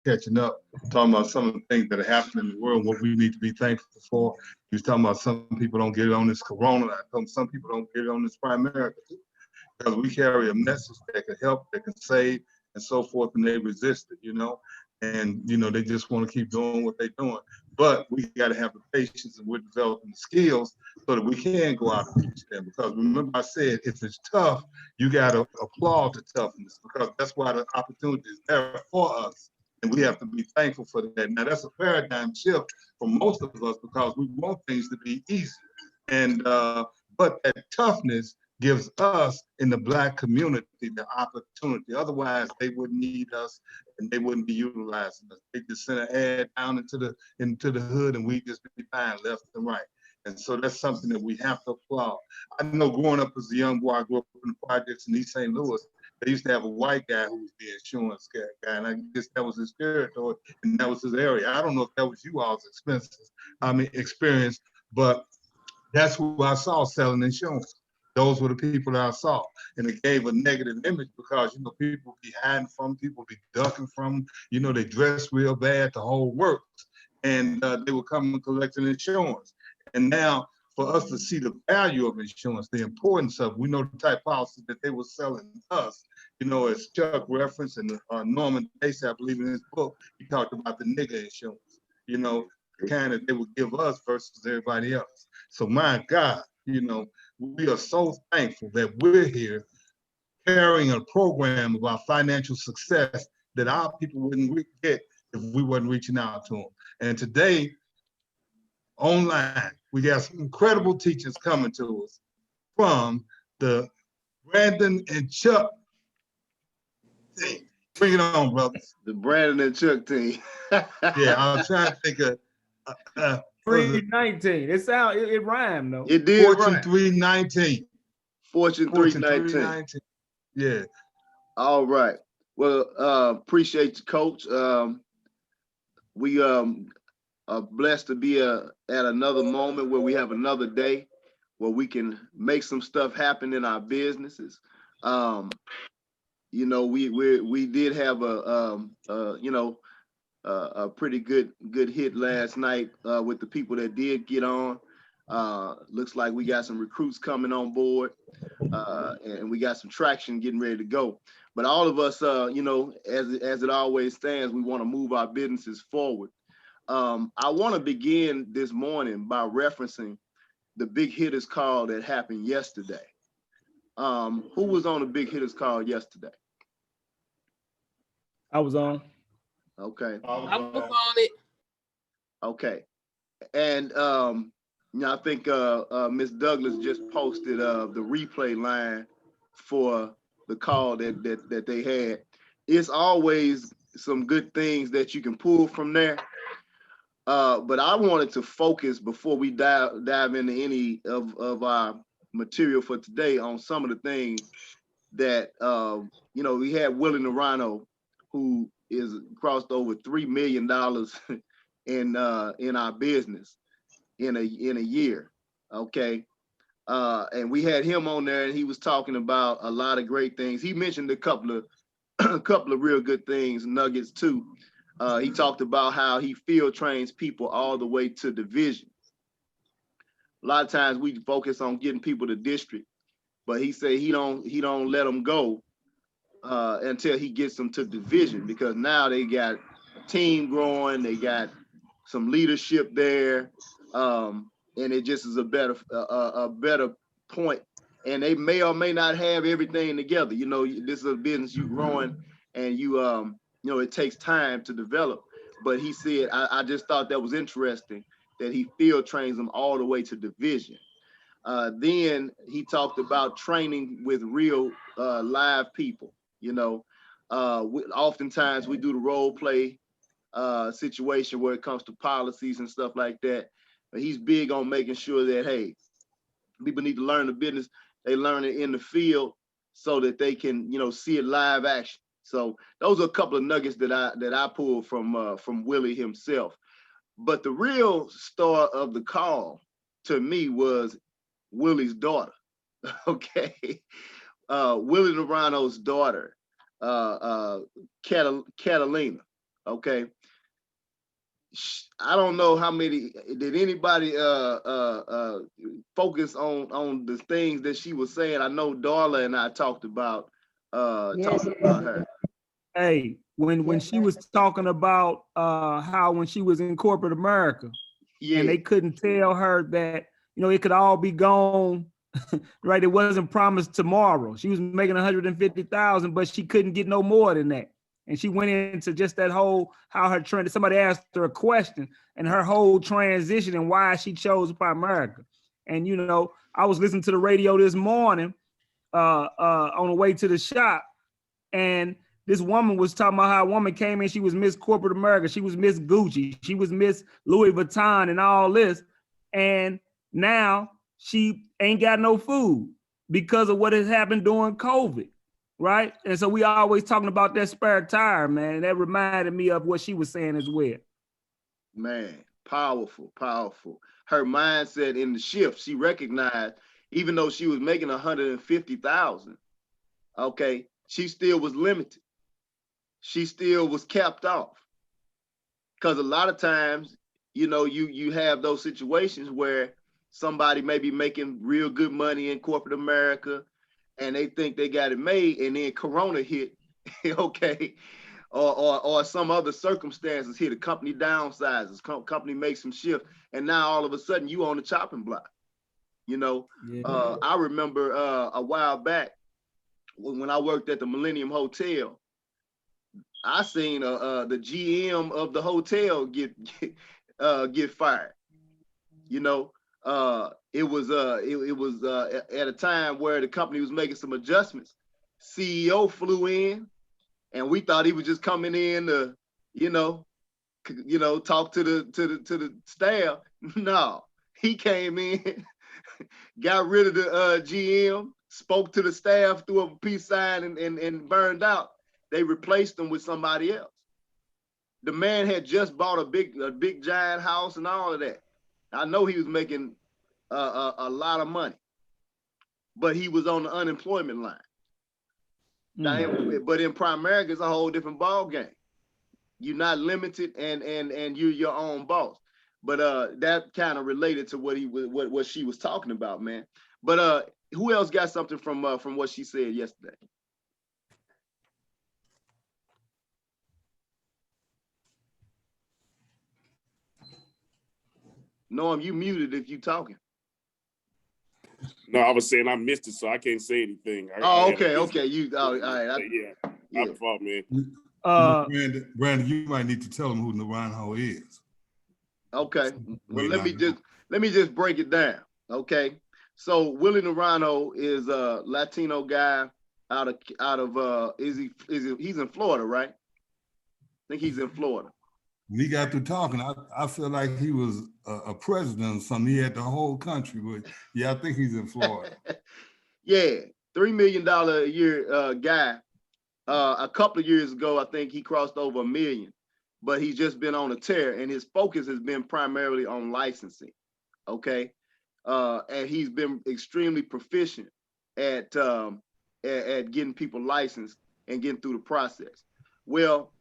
catching up, talking about some of the things that are happening in the world, what we need to be thankful for. He was talking about some people don't get it on this corona. I told him some people don't get it on this primary because we carry a message that can help, that can save, and so forth, and they resist it, you know. And you know, they just want to keep doing what they're doing. But we got to have the patience, and we're developing the skills so that we can go out and reach them. Because remember, I said if it's tough, you got to applaud the toughness because that's why the opportunity is there for us, and we have to be thankful for that. Now that's a paradigm shift for most of us because we want things to be easy, and but that toughness gives us in the Black community the opportunity. Otherwise, they wouldn't need us and they wouldn't be utilizing us. They just send an ad down into the hood and we just be buying left and right. And so that's something that we have to applaud. I know growing up as a young boy, I grew up in the projects in East St. Louis. They used to have a white guy who was the insurance guy, and I guess that was his territory, and that was his area. I don't know if that was you all's experience, but that's who I saw selling insurance. Those were the people that I saw. And it gave a negative image because, you know, people be hiding from, people be ducking from, you know, they dress real bad, the whole works. And they were coming collecting insurance. And now for us to see the value of insurance, the importance of, we know the type policy that they were selling us, you know, as Chuck referenced and Norman Dacey, I believe in his book, he talked about the nigger insurance, you know, the kind that they would give us versus everybody else. So my God, you know, we are so thankful that we're here carrying a program about financial success that our people wouldn't get if we wasn't reaching out to them. And today, online, we got some incredible teachers coming to us from the Brandon and Chuck team. Bring it on, brothers. The Brandon and Chuck team. Yeah, I'm trying to think of 319. It rhymed though. It did. Fortune rhyme. 319. Fortune 319. Yeah. All right. Well, appreciate you, Coach. We are blessed to be at another moment where we have another day where we can make some stuff happen in our businesses. You know, we did have a pretty good hit last night with the people that did get on. Looks like we got some recruits coming on board, and we got some traction getting ready to go. But all of us, you know, as it always stands, we want to move our businesses forward. I want to begin this morning by referencing the big hitters call that happened yesterday. Who was on the big hitters call yesterday? I was on. Okay. I was on it. Okay. And you know, I think Miss Douglas just posted the replay line for the call that they had. It's always some good things that you can pull from there. But I wanted to focus before we dive into any of our material for today on some of the things that you know, we had Willie the Rhino, who is crossed over $3 million in our business in a year. Okay. And we had him on there and he was talking about a lot of great things. He mentioned a couple of real good things, nuggets too. He talked about how he field trains people all the way to division. A lot of times we focus on getting people to district, but he said he don't let them go until he gets them to division, because now they got a team growing, they got some leadership there, and it just is a better point. And they may or may not have everything together. You know, this is a business you growing, and you know, it takes time to develop. But he said, I just thought that was interesting that he field trains them all the way to division. Then he talked about training with real live people. You know, oftentimes we do the role play situation where it comes to policies and stuff like that. But he's big on making sure that, hey, people need to learn the business. They learn it in the field so that they can, you know, see it live action. So those are a couple of nuggets that I pulled from Willie himself. But the real star of the call to me was Willie's daughter. Okay. Willie the Rhino's daughter, Catalina. Okay. I don't know how many, did anybody focus on the things that she was saying? I know Darla and I talked about talking about her. Hey, when she was talking about how when she was in corporate America, and they couldn't tell her that, you know, it could all be gone, right? It wasn't promised tomorrow. She was making 150,000, but she couldn't get no more than that. And she went into just that whole, how her trend, somebody asked her a question and her whole transition and why she chose Primerica. And, you know, I was listening to the radio this morning on the way to the shop, and this woman was talking about how a woman came in, she was Miss Corporate America, she was Miss Gucci, she was Miss Louis Vuitton and all this. And now she ain't got no food because of what has happened during COVID, right? And so we always talking about that spare tire, man. And that reminded me of what she was saying as well. Man, powerful, powerful. Her mindset in the shift, she recognized, even though she was making 150,000, okay, she still was limited. She still was capped off. Because a lot of times, you know, you have those situations where somebody may be making real good money in corporate America and they think they got it made, and then Corona hit, okay, or some other circumstances hit, a company downsizes, company makes some shift, and now all of a sudden you on the chopping block. You know, I remember a while back when I worked at the Millennium Hotel, I seen the GM of the hotel get fired. You know, it was at a time where the company was making some adjustments. CEO flew in, and we thought he was just coming in to, talk to the staff. No, he came in, got rid of the GM, spoke to the staff, threw up a peace sign, and burned out. They replaced him with somebody else. The man had just bought a big giant house and all of that. I know he was making a lot of money, but he was on the unemployment line. But in Primerica, it's a whole different ball game. You're not limited, and you're your own boss. But that kind of related to what she was talking about, man. But who else got something from what she said yesterday? Norm, you muted if you talking. No, I was saying I missed it, so I can't say anything. Okay. You all right? Yeah, my fault, man. Brandon, you might need to tell them who Naranjo is. Okay. Well, let me just break it down. Okay. So Willie Naranjo is a Latino guy out of he's in Florida, right? I think he's in Florida. When he got through talking, I feel like he was a president or something. He had the whole country, but yeah, I think he's in Florida. Yeah, $3 million a year guy. A couple of years ago, I think he crossed over $1 million, but he's just been on a tear, and his focus has been primarily on licensing. Okay, and he's been extremely proficient at getting people licensed and getting through the process. Well,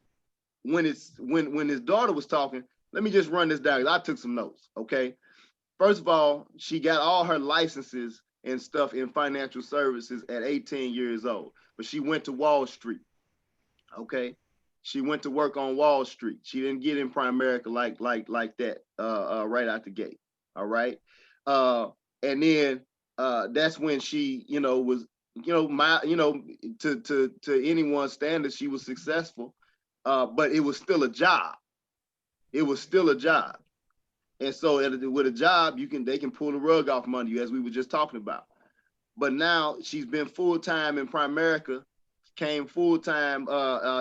when his daughter was talking, let me just run this down. I took some notes. Okay, first of all, she got all her licenses and stuff in financial services at 18 years old, but she went to Wall Street. Okay, she went to work on Wall Street. She didn't get in Primerica like that right out the gate. All right, and then that's when she was to anyone's standards she was successful. But it was still a job. It was still a job. And so with a job, they can pull the rug off from under you, as we were just talking about. But now she's been full-time in Primerica, came full-time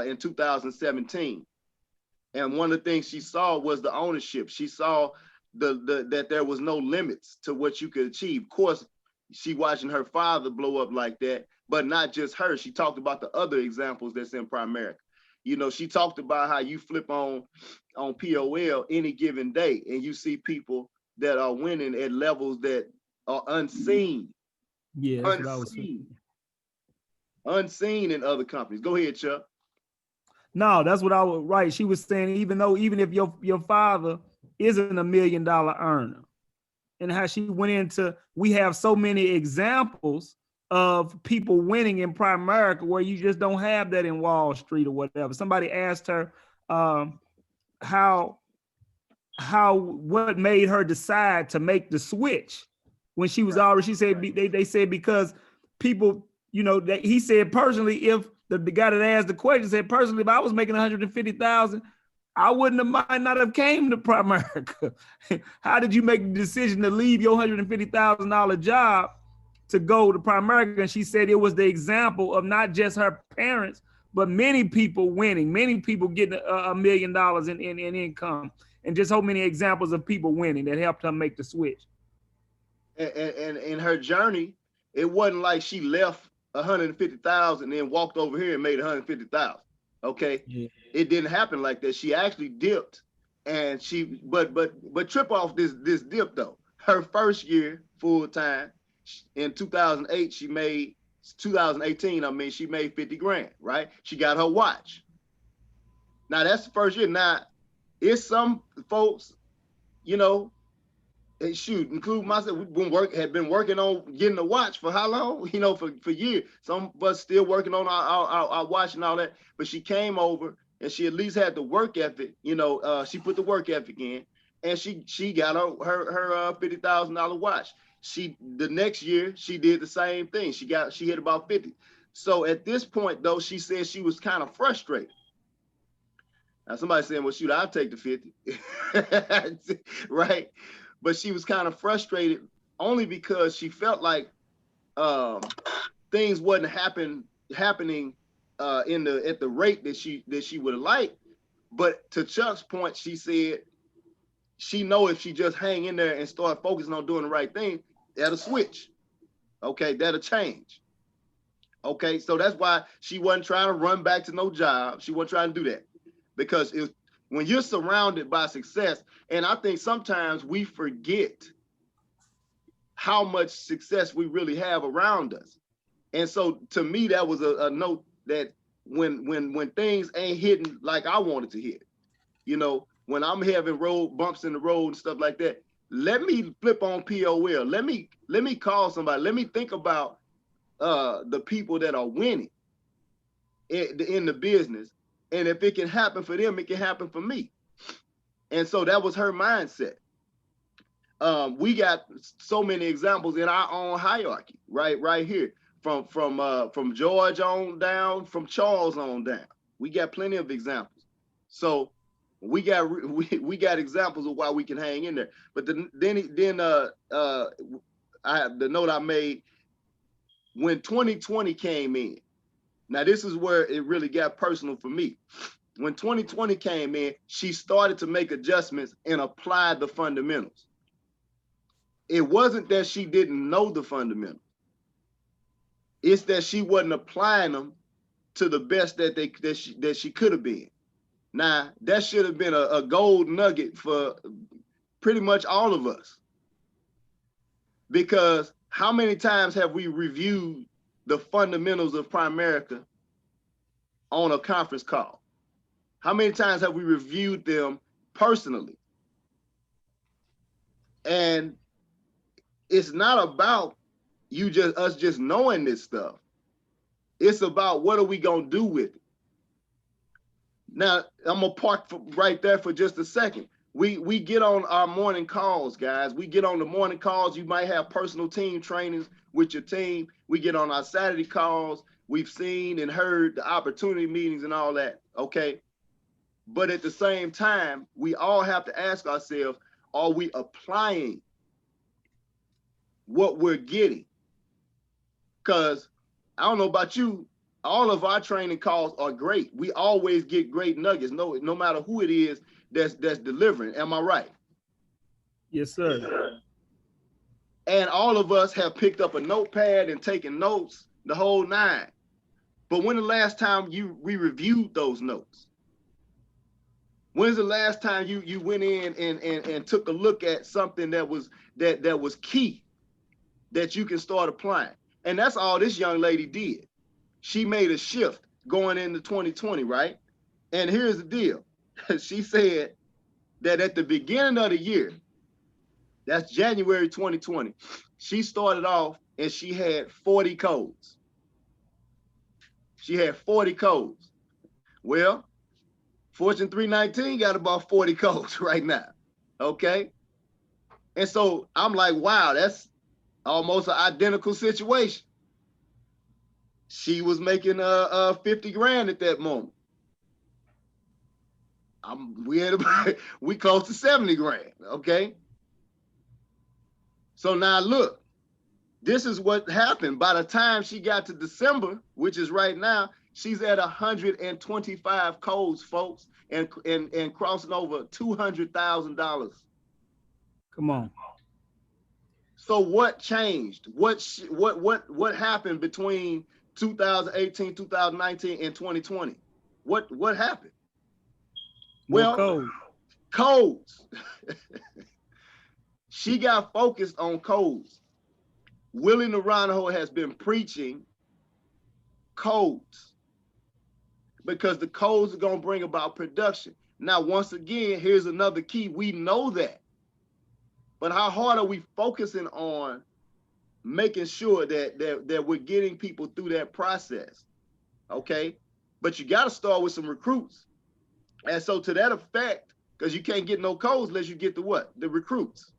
in 2017. And one of the things she saw was the ownership. She saw that there was no limits to what you could achieve. Of course, she watching her father blow up like that, but not just her. She talked about the other examples that's in Primerica. She talked about how you flip on POL any given day, and you see people that are winning at levels that are unseen. Yeah, that's what I was saying. Unseen in other companies. Go ahead, Chuck. No, that's what I was right. She was saying, even if your father isn't $1 million earner, and how she went into, we have so many examples of people winning in Primerica where you just don't have that in Wall Street or whatever. Somebody asked her what made her decide to make the switch when she was already, she said, they said because people, that he said personally, if the guy that asked the question said personally, if I was making 150,000, I might not have came to Primerica. How did you make the decision to leave your $150,000 job to go to Primerica? And she said it was the example of not just her parents, but many people winning, many people getting $1 million in income, and just so many examples of people winning that helped her make the switch. And in her journey, it wasn't like she left 150,000 and then walked over here and made 150,000. Okay, yeah. It didn't happen like that. She actually dipped, and but trip off this dip though. Her first year full time in 2008, she made 2018. I mean, she made 50 grand. Right? She got her watch. Now that's the first year. Now, it's some folks, and shoot, include myself, had been working on getting a watch for how long? For years. Some of us still working on our watch and all that. But she came over and she at least had the work ethic. She put the work ethic in, and she got her $50,000 watch. The next year she did the same thing. She hit about 50. So at this point though, she said she was kind of frustrated. Now somebody saying, well, shoot, I'll take the 50, right? But she was kind of frustrated only because she felt like things wasn't happening at the rate that she would have liked. But to Chuck's point, she said she know if she just hang in there and start focusing on doing the right thing, that'll switch. Okay, that'll change. Okay, so that's why she wasn't trying to run back to no job. She wasn't trying to do that, because when you're surrounded by success, and I think sometimes we forget how much success we really have around us. And so to me, that was a note that when things ain't hitting like I wanted to hit, when I'm having road bumps in the road and stuff like that, let me flip on POL. Let me call somebody. Let me think about the people that are winning in the business. And if it can happen for them, it can happen for me. And so that was her mindset. We got so many examples in our own hierarchy, right here, from George on down, from Charles on down. We got plenty of examples. So we got examples of why we can hang in there. But then the note I made when 2020 came in. Now, this is where it really got personal for me. When 2020 came in, she started to make adjustments and apply the fundamentals. It wasn't that she didn't know the fundamentals. It's that she wasn't applying them to the best that she could have been. Now, that should have been a gold nugget for pretty much all of us. Because how many times have we reviewed the fundamentals of Primerica on a conference call? How many times have we reviewed them personally? And it's not about us just knowing this stuff. It's about what are we gonna do with it. Now, I'm gonna park right there for just a second. We get on our morning calls, guys. We get on the morning calls. You might have personal team trainings with your team. We get on our Saturday calls. We've seen and heard the opportunity meetings and all that, okay? But at the same time, we all have to ask ourselves, are we applying what we're getting? Because I don't know about you, all of our training calls are great. We always get great nuggets, no matter who it is that's delivering. Am I right? Yes, sir. And all of us have picked up a notepad and taken notes, the whole nine. But when the last time we reviewed those notes? When's the last time you went in and took a look at something that was key that you can start applying? And that's all this young lady did. She made a shift going into 2020, right? And here's the deal. She said that at the beginning of the year, that's January 2020, she started off and she had 40 codes. She had 40 codes. Well, Fortune 319 got about 40 codes right now, okay? And so I'm like, wow, that's almost an identical situation. She was making 50 grand at that moment. We close to 70 grand, okay? So now look, this is what happened. By the time she got to December, which is right now, she's at 125 codes, folks, and crossing over $200,000. Come on. So what changed? What happened between 2018, 2019, and 2020? What happened? Well, codes. She got focused on codes. Willie Naranjo has been preaching codes because the codes are going to bring about production. Now, once again, here's another key. We know that. But how hard are we focusing on making sure that we're getting people through that process? Okay? But you got to start with some recruits. And so to that effect, because you can't get no codes unless you get the what? The recruits.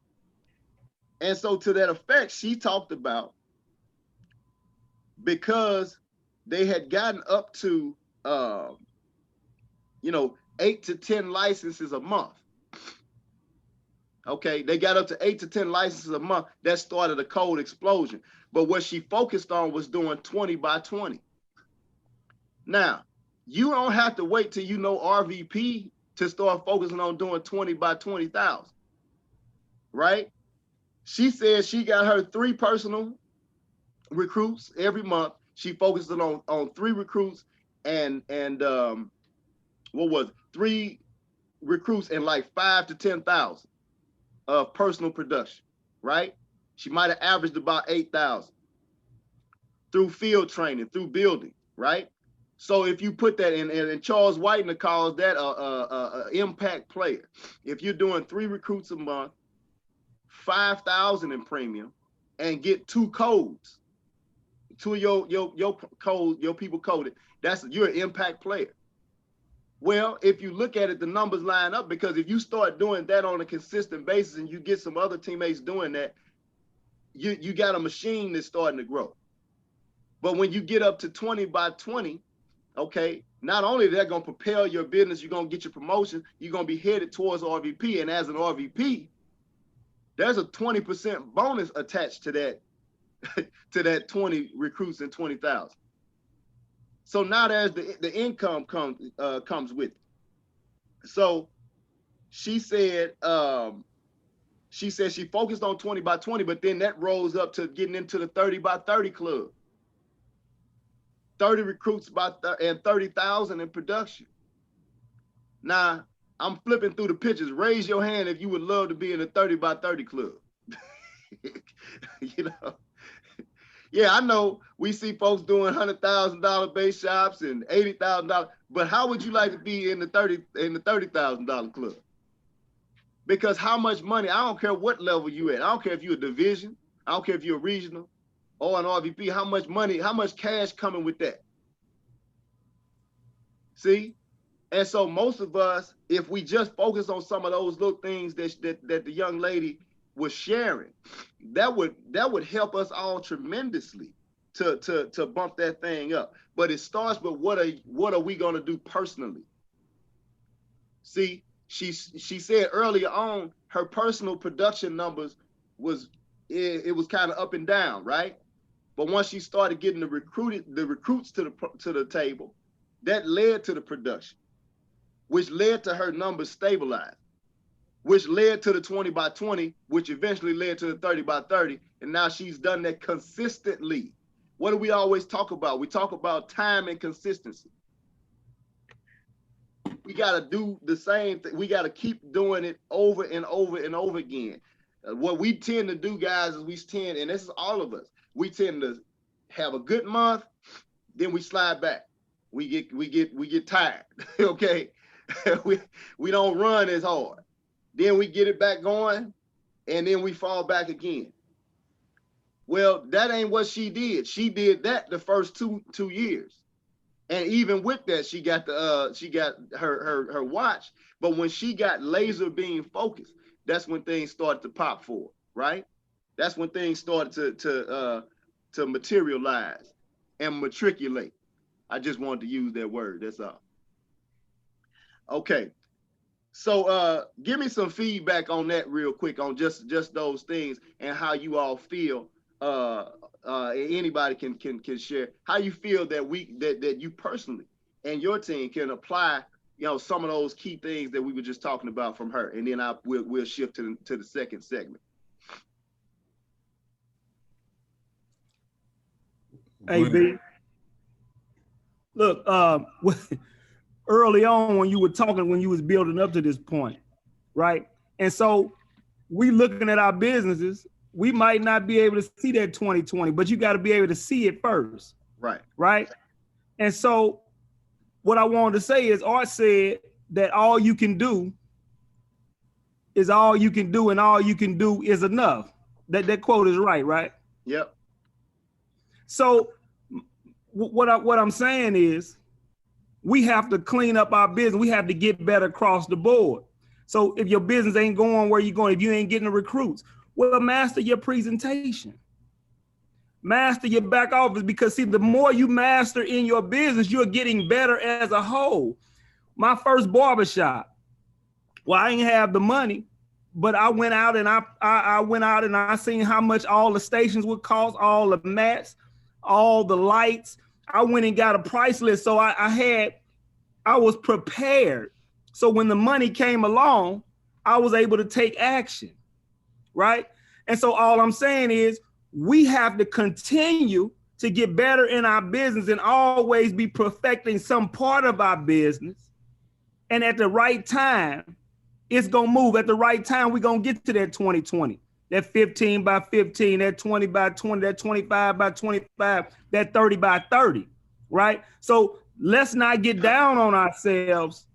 And so to that effect, she talked about because they had gotten up to, 8 to 10 licenses a month. Okay, they got up to 8 to 10 licenses a month. That started a code explosion. But what she focused on was doing 20 by 20. Now, you don't have to wait till you know RVP to start focusing on doing 20 by 20,000, right? She said she got her 3 personal recruits every month. She focused on 3 recruits and 3 recruits and like 5 to 10,000 of personal production, right? She might have averaged about 8,000 through field training, through building, right? So if you put that in, and Charles Whitener calls that a impact player. If you're doing 3 recruits a month, 5,000 in premium, and get 2 codes, 2 of your code, your people coded, you're an impact player. Well, if you look at it, the numbers line up, because if you start doing that on a consistent basis and you get some other teammates doing that, you got a machine that's starting to grow. But when you get up to 20 by 20, okay, not only is that going to propel your business, you're going to get your promotion, you're going to be headed towards RVP. And as an RVP, there's a 20% bonus attached to that, to that 20 recruits and 20,000. So now there's the income comes with it. So she said she focused on 20 by 20, but then that rose up to getting into the 30 by 30 club. 30 recruits and 30,000 in production. Now, I'm flipping through the pictures. Raise your hand if you would love to be in a 30 by 30 club. You know? Yeah, I know we see folks doing $100,000 base shops and $80,000, but how would you like to be in the $30,000 club? Because how much money, I don't care what level you at. I don't care if you're a division, I don't care if you're a regional or an RVP, how much money, how much cash coming with that? See? And so most of us, if we just focus on some of those little things that the young lady was sharing, that would help us all tremendously to bump that thing up. But it starts with what are we going to do personally? See, she said earlier on her personal production numbers was kind of up and down, right? But once she started getting the recruits to the table, that led to the production, which led to her numbers stabilizing, which led to the 20 by 20, which eventually led to the 30 by 30. And now she's done that consistently. What do we always talk about? We talk about time and consistency. We got to do the same thing. We got to keep doing it over and over and over again. What we tend to do, guys, is and this is all of us, we tend to have a good month, then we slide back. we get tired. Okay, we don't run as hard. Then we get it back going, and then we fall back again. Well, that ain't what she did. She did that the first two years. And even with that, she got her watch. But when she got laser beam focused, that's when things started to pop for her, right? That's when things started to materialize and matriculate. I just wanted to use that word. That's all. Okay. So give me some feedback on that real quick, on just those things and how you all feel. Anybody can share how you feel that you personally and your team can apply, some of those key things that we were just talking about from her, and then we'll shift to the second segment. Hey, B. Look, early on when you were talking, when you was building up to this point, right? And so we looking at our businesses, we might not be able to see that 2020, but you got to be able to see it first. Right. Right. And so what I wanted to say is Art said that all you can do is all you can do, and all you can do is enough. That quote is right, right? Yep. So what I'm saying is we have to clean up our business. We have to get better across the board. So if your business ain't going where you're going, if you ain't getting the recruits, well, master your presentation. Master your back office, because see, the more you master in your business, you're getting better as a whole. My first barbershop, well, I didn't have the money, but I went out and I seen how much all the stations would cost, all the mats, all the lights. I went and got a price list. So I was prepared. So when the money came along, I was able to take action, right? And so all I'm saying is we have to continue to get better in our business and always be perfecting some part of our business. And at the right time, it's going to move. At the right time, we're going to get to that 2020, that 15 by 15, that 20 by 20, that 25 by 25, that 30 by 30, right? So let's not get down on ourselves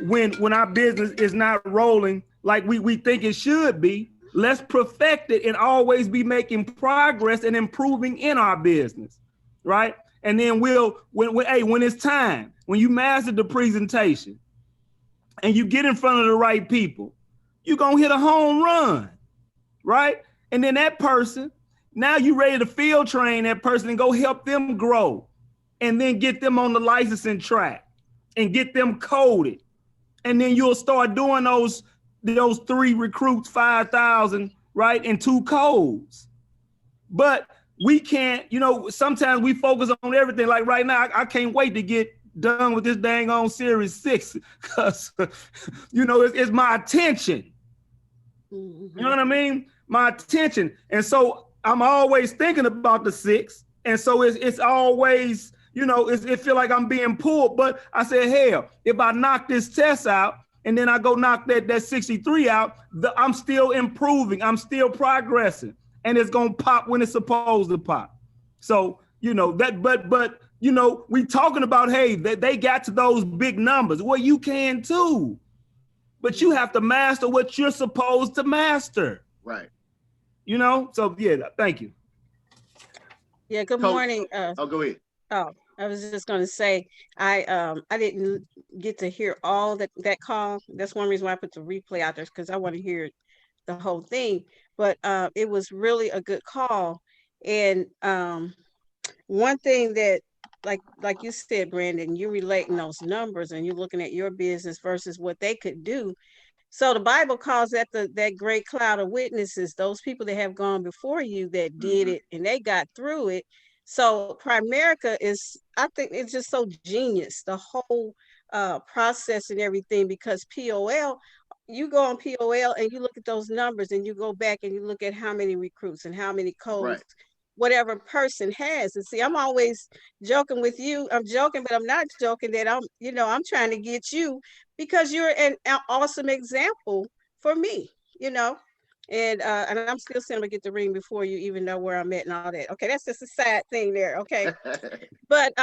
when our business is not rolling like we think it should be. Let's perfect it and always be making progress and improving in our business, right? And then when it's time, when you master the presentation and you get in front of the right people, you're going to hit a home run, right? And then that person, now you ready to field train that person and go help them grow and then get them on the licensing track and get them coded. And then you'll start doing those 3 recruits, 5,000, right? And 2 codes. But we can't, sometimes we focus on everything. Like right now, I can't wait to get done with this dang on Series 6 because, it's my attention. You know what I mean? My attention. And so I'm always thinking about the 6. And so it's always, it feel like I'm being pulled. But I said, hell, if I knock this test out, and then I go knock that 63 out, I'm still improving. I'm still progressing. And it's going to pop when it's supposed to pop. So, we talking about, hey, they got to those big numbers. Well, you can too. But you have to master what you're supposed to master. Right. So, yeah, thank you. Yeah, good morning. Go ahead. Oh, I was just going to say, I didn't get to hear all that call. That's one reason why I put the replay out there, because I want to hear the whole thing. But it was really a good call. And one thing that, like you said, Brandon, you're relating those numbers and you're looking at your business versus what they could do. So the Bible calls that that great cloud of witnesses, those people that have gone before you that did it and they got through it. So Primerica I think it's just so genius, the whole process and everything, because POL, you go on POL and you look at those numbers and you go back and you look at how many recruits and how many codes, whatever person has. And see, I'm always joking with you. I'm joking, but I'm not joking that I'm trying to get you because you're an awesome example for me, And I'm still saying I'm gonna get the ring before you even know where I'm at and all that. Okay, that's just a sad thing there. Okay, but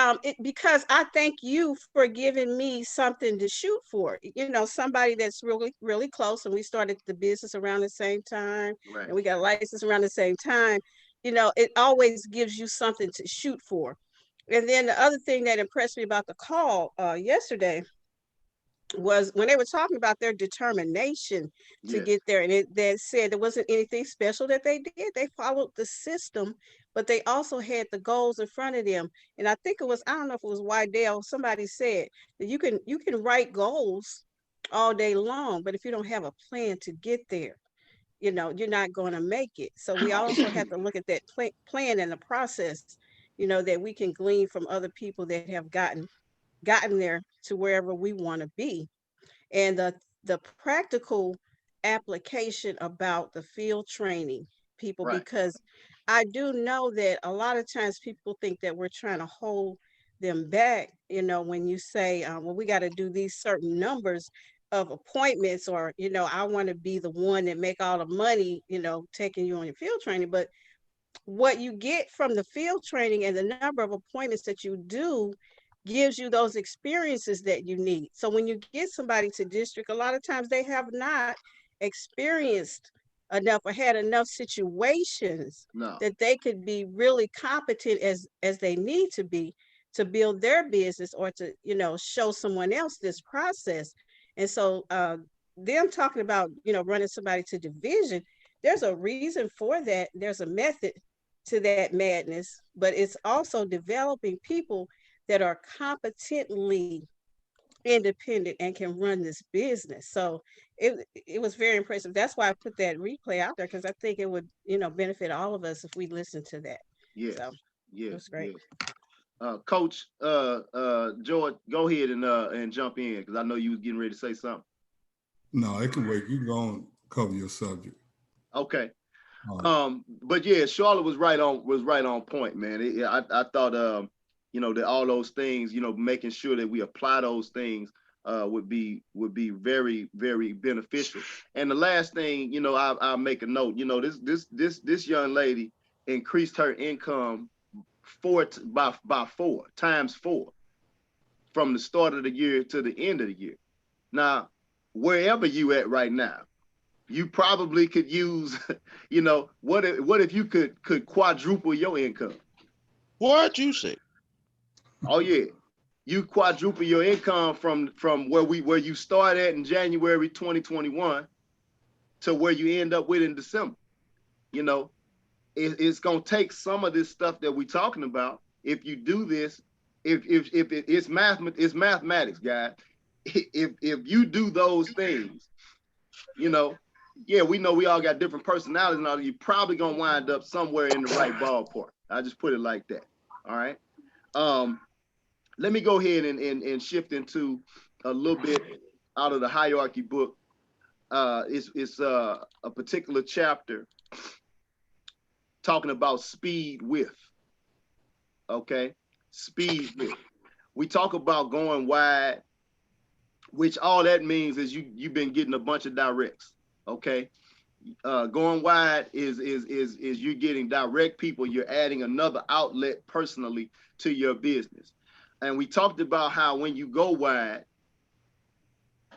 because I thank you for giving me something to shoot for. You know, somebody that's really, really close, and we started the business around the same time, Right. and we got a license around the same time. You know, it always gives you something to shoot for. And then the other thing that impressed me about the call yesterday was when they were talking about their determination to Yes. get there, and they said there wasn't anything special that they did. They followed the system, but they also had the goals in front of them. And I think it was, I don't know if it was Wydell, somebody said that you can write goals all day long, but if you don't have a plan to get there, you know, you're not going to make it. So we also have to look at that plan and the process, you know, that we can glean from other people that have gotten there to wherever we want to be. And the practical application about the field training people, Right. because I do know that a lot of times people think that we're trying to hold them back, you know, when you say, well, we got to do these certain numbers of appointments, or, you know, I want to be the one that make all the money, you know, taking you on your field training. But what you get from the field training and the number of appointments that you do gives you those experiences that you need. So when you get somebody to district, a lot of times they have not experienced enough or had enough situations No. that they could be really competent as they need to be to build their business, or to, you know, show someone else this process. And so them talking about, you know, running somebody to division, there's a reason for that. There's a method to that madness, but it's also developing people that are competently independent and can run this business. So it was very impressive. That's why I put that replay out there, because I think it would, you know, benefit all of us if we listen to that. Yes. So it Yes. was great. Yes. Coach George, go ahead and jump in, because I know you was getting ready to say something. No, it can wait. You can go on cover your subject. Okay. Right. But yeah, Charlotte was right on point, man. I thought you know, that all those things, you know, making sure that we apply those things would be very, very beneficial. And the last thing, you know, I'll make a note. You know, this young lady increased her income by 4 times 4 from the start of the year to the end of the year. Now, wherever you at right now, you probably could use, you know, what if you could quadruple your income? What you say? Oh yeah, you quadruple your income from where you start at in January 2021 to where you end up with in December. You know, it's gonna take some of this stuff that we're talking about. If you do this, if it's mathematics, guys. If you do those things, you know, yeah, we know we all got different personalities and all. You're probably gonna wind up somewhere in the right ballpark. I just put it like that. All right. Let me go ahead and shift into a little bit out of the hierarchy book. It's a particular chapter talking about speed with. Okay, speed with. We talk about going wide, which all that means is you've been getting a bunch of directs. Okay. Going wide is you're getting direct people. You're adding another outlet personally to your business. And we talked about how when you go wide,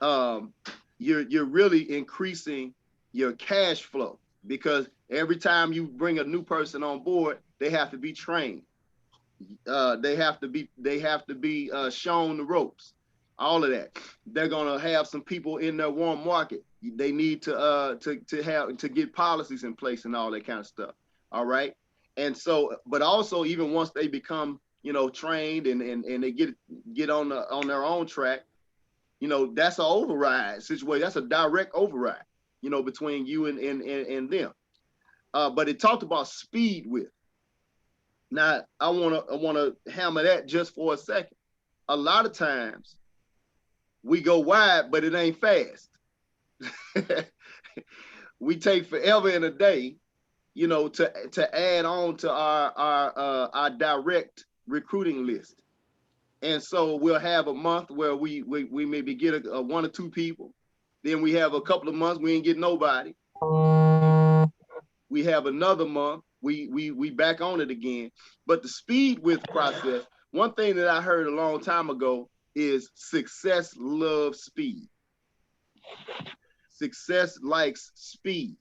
you're really increasing your cash flow, because every time you bring a new person on board, they have to be trained. They have to be shown the ropes. All of that. They're gonna have some people in their warm market. They need to get policies in place and all that kind of stuff. All right. And so, but also, even once they become, you know, trained and they get on their own track, you know, that's an override situation. That's a direct override, you know, between you and them. But it talked about speed with. Now, I wanna hammer that just for a second. A lot of times we go wide, but it ain't fast. We take forever in a day, you know, to add on to our direct recruiting list. And so we'll have a month where we maybe get a 1 or 2 people. Then we have a couple of months we ain't get nobody. We have another month. We back on it again. But the speed with process, one thing that I heard a long time ago is success loves speed. Success likes speed.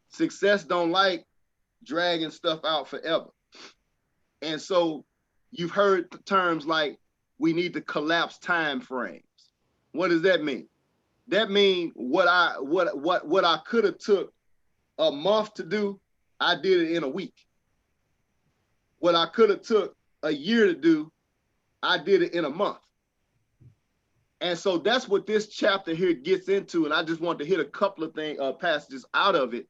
Success don't like dragging stuff out forever. And so you've heard the terms like we need to collapse time frames. What does that mean? That means what I could have took a month to do, I did it in a week. What I could have took a year to do, I did it in a month. And so that's what this chapter here gets into. And I just want to hit a couple of passages out of it.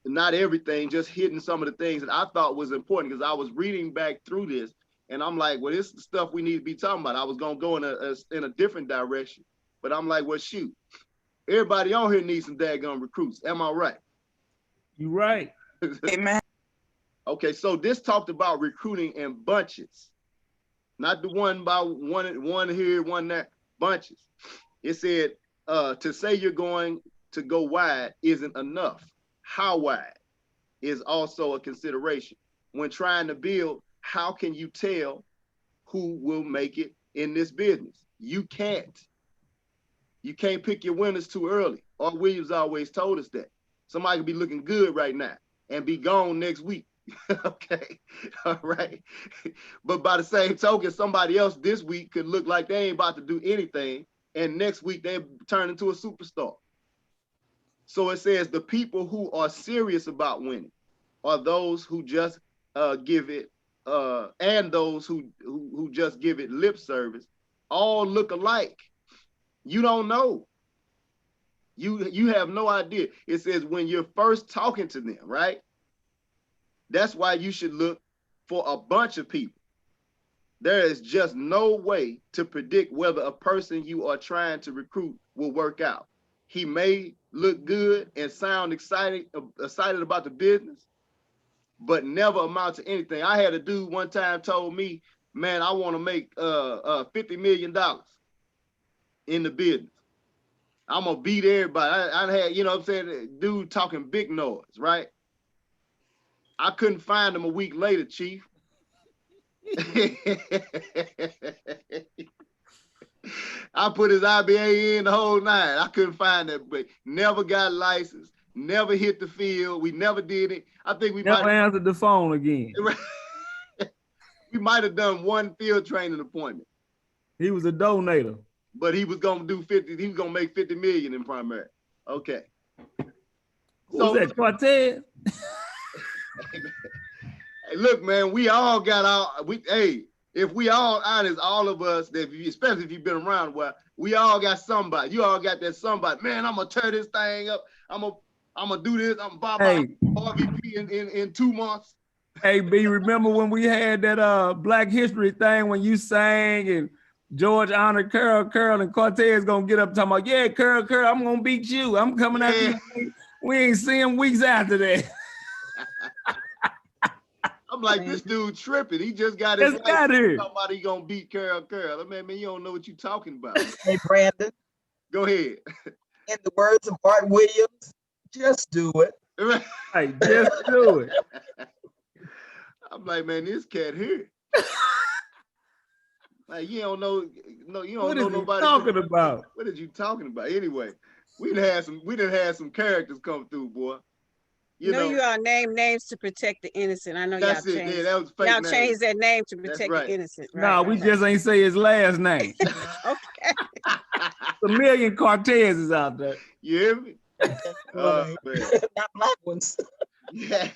Not everything, just hitting some of the things that I thought was important, because I was reading back through this and I'm like, well, this is the stuff we need to be talking about. I was going to go in a different direction, but I'm like, well, shoot, everybody on here needs some daggone recruits. Am I right? You're right. Amen. Okay, so this talked about recruiting in bunches, not the one by one here, one there, bunches. It said to say you're going to go wide isn't enough. How wide is also a consideration. When trying to build, how can you tell who will make it in this business? You can't. You can't pick your winners too early. Art Williams always told us that. Somebody could be looking good right now and be gone next week. Okay, all right. But by the same token, somebody else this week could look like they ain't about to do anything, and next week they turn into a superstar. So it says the people who are serious about winning are those who just give it, and those who just give it lip service, all look alike. You don't know. You have no idea. It says when you're first talking to them, right? That's why you should look for a bunch of people. There is just no way to predict whether a person you are trying to recruit will work out. He may look good and sound excited about the business, but never amount to anything. I had a dude one time told me, man, I want to make $50 million in the business. I'm gonna beat everybody. I had, you know what I'm saying, dude talking big noise, right? I couldn't find him a week later, Chief. I put his IBA in the whole nine. I couldn't find that, but never got licensed, never hit the field. We never did it. I think we never answered the phone again. We might have done one field training appointment. He was a donator. But he was gonna do 50, he was gonna make 50 million in primary. Okay. Who's that, Cortez? Hey, look, man, we all got hey, if we all honest, all of us, especially if you've been around a while, we all got somebody. You all got that somebody. Man, I'm gonna tear this thing up. I'm gonna do this. I'm gonna buy RVP in 2 months. Hey, B, remember when we had that Black History thing when you sang and George honored Curl, and Cortez gonna get up talking about, yeah, Curl, I'm gonna beat you. I'm coming after you. We ain't seeing weeks after that. I'm like, this dude tripping. He just got his somebody gonna beat Curl. Man, you don't know what you're talking about. Hey, Brandon. Go ahead. In the words of Art Williams, just do it. Hey, just do it. I'm like, man, this cat here. Like, you don't know, you don't know nobody. Talking about? What are you talking about? Anyway, we done had some characters come through, boy. You know, you all name names to protect the innocent. I know y'all changed. Yeah, that was fake. Y'all changed that name to protect the innocent. Right? No, we just ain't say his last name. Okay. A million Cortezes out there. You hear me? Not black ones. Yeah.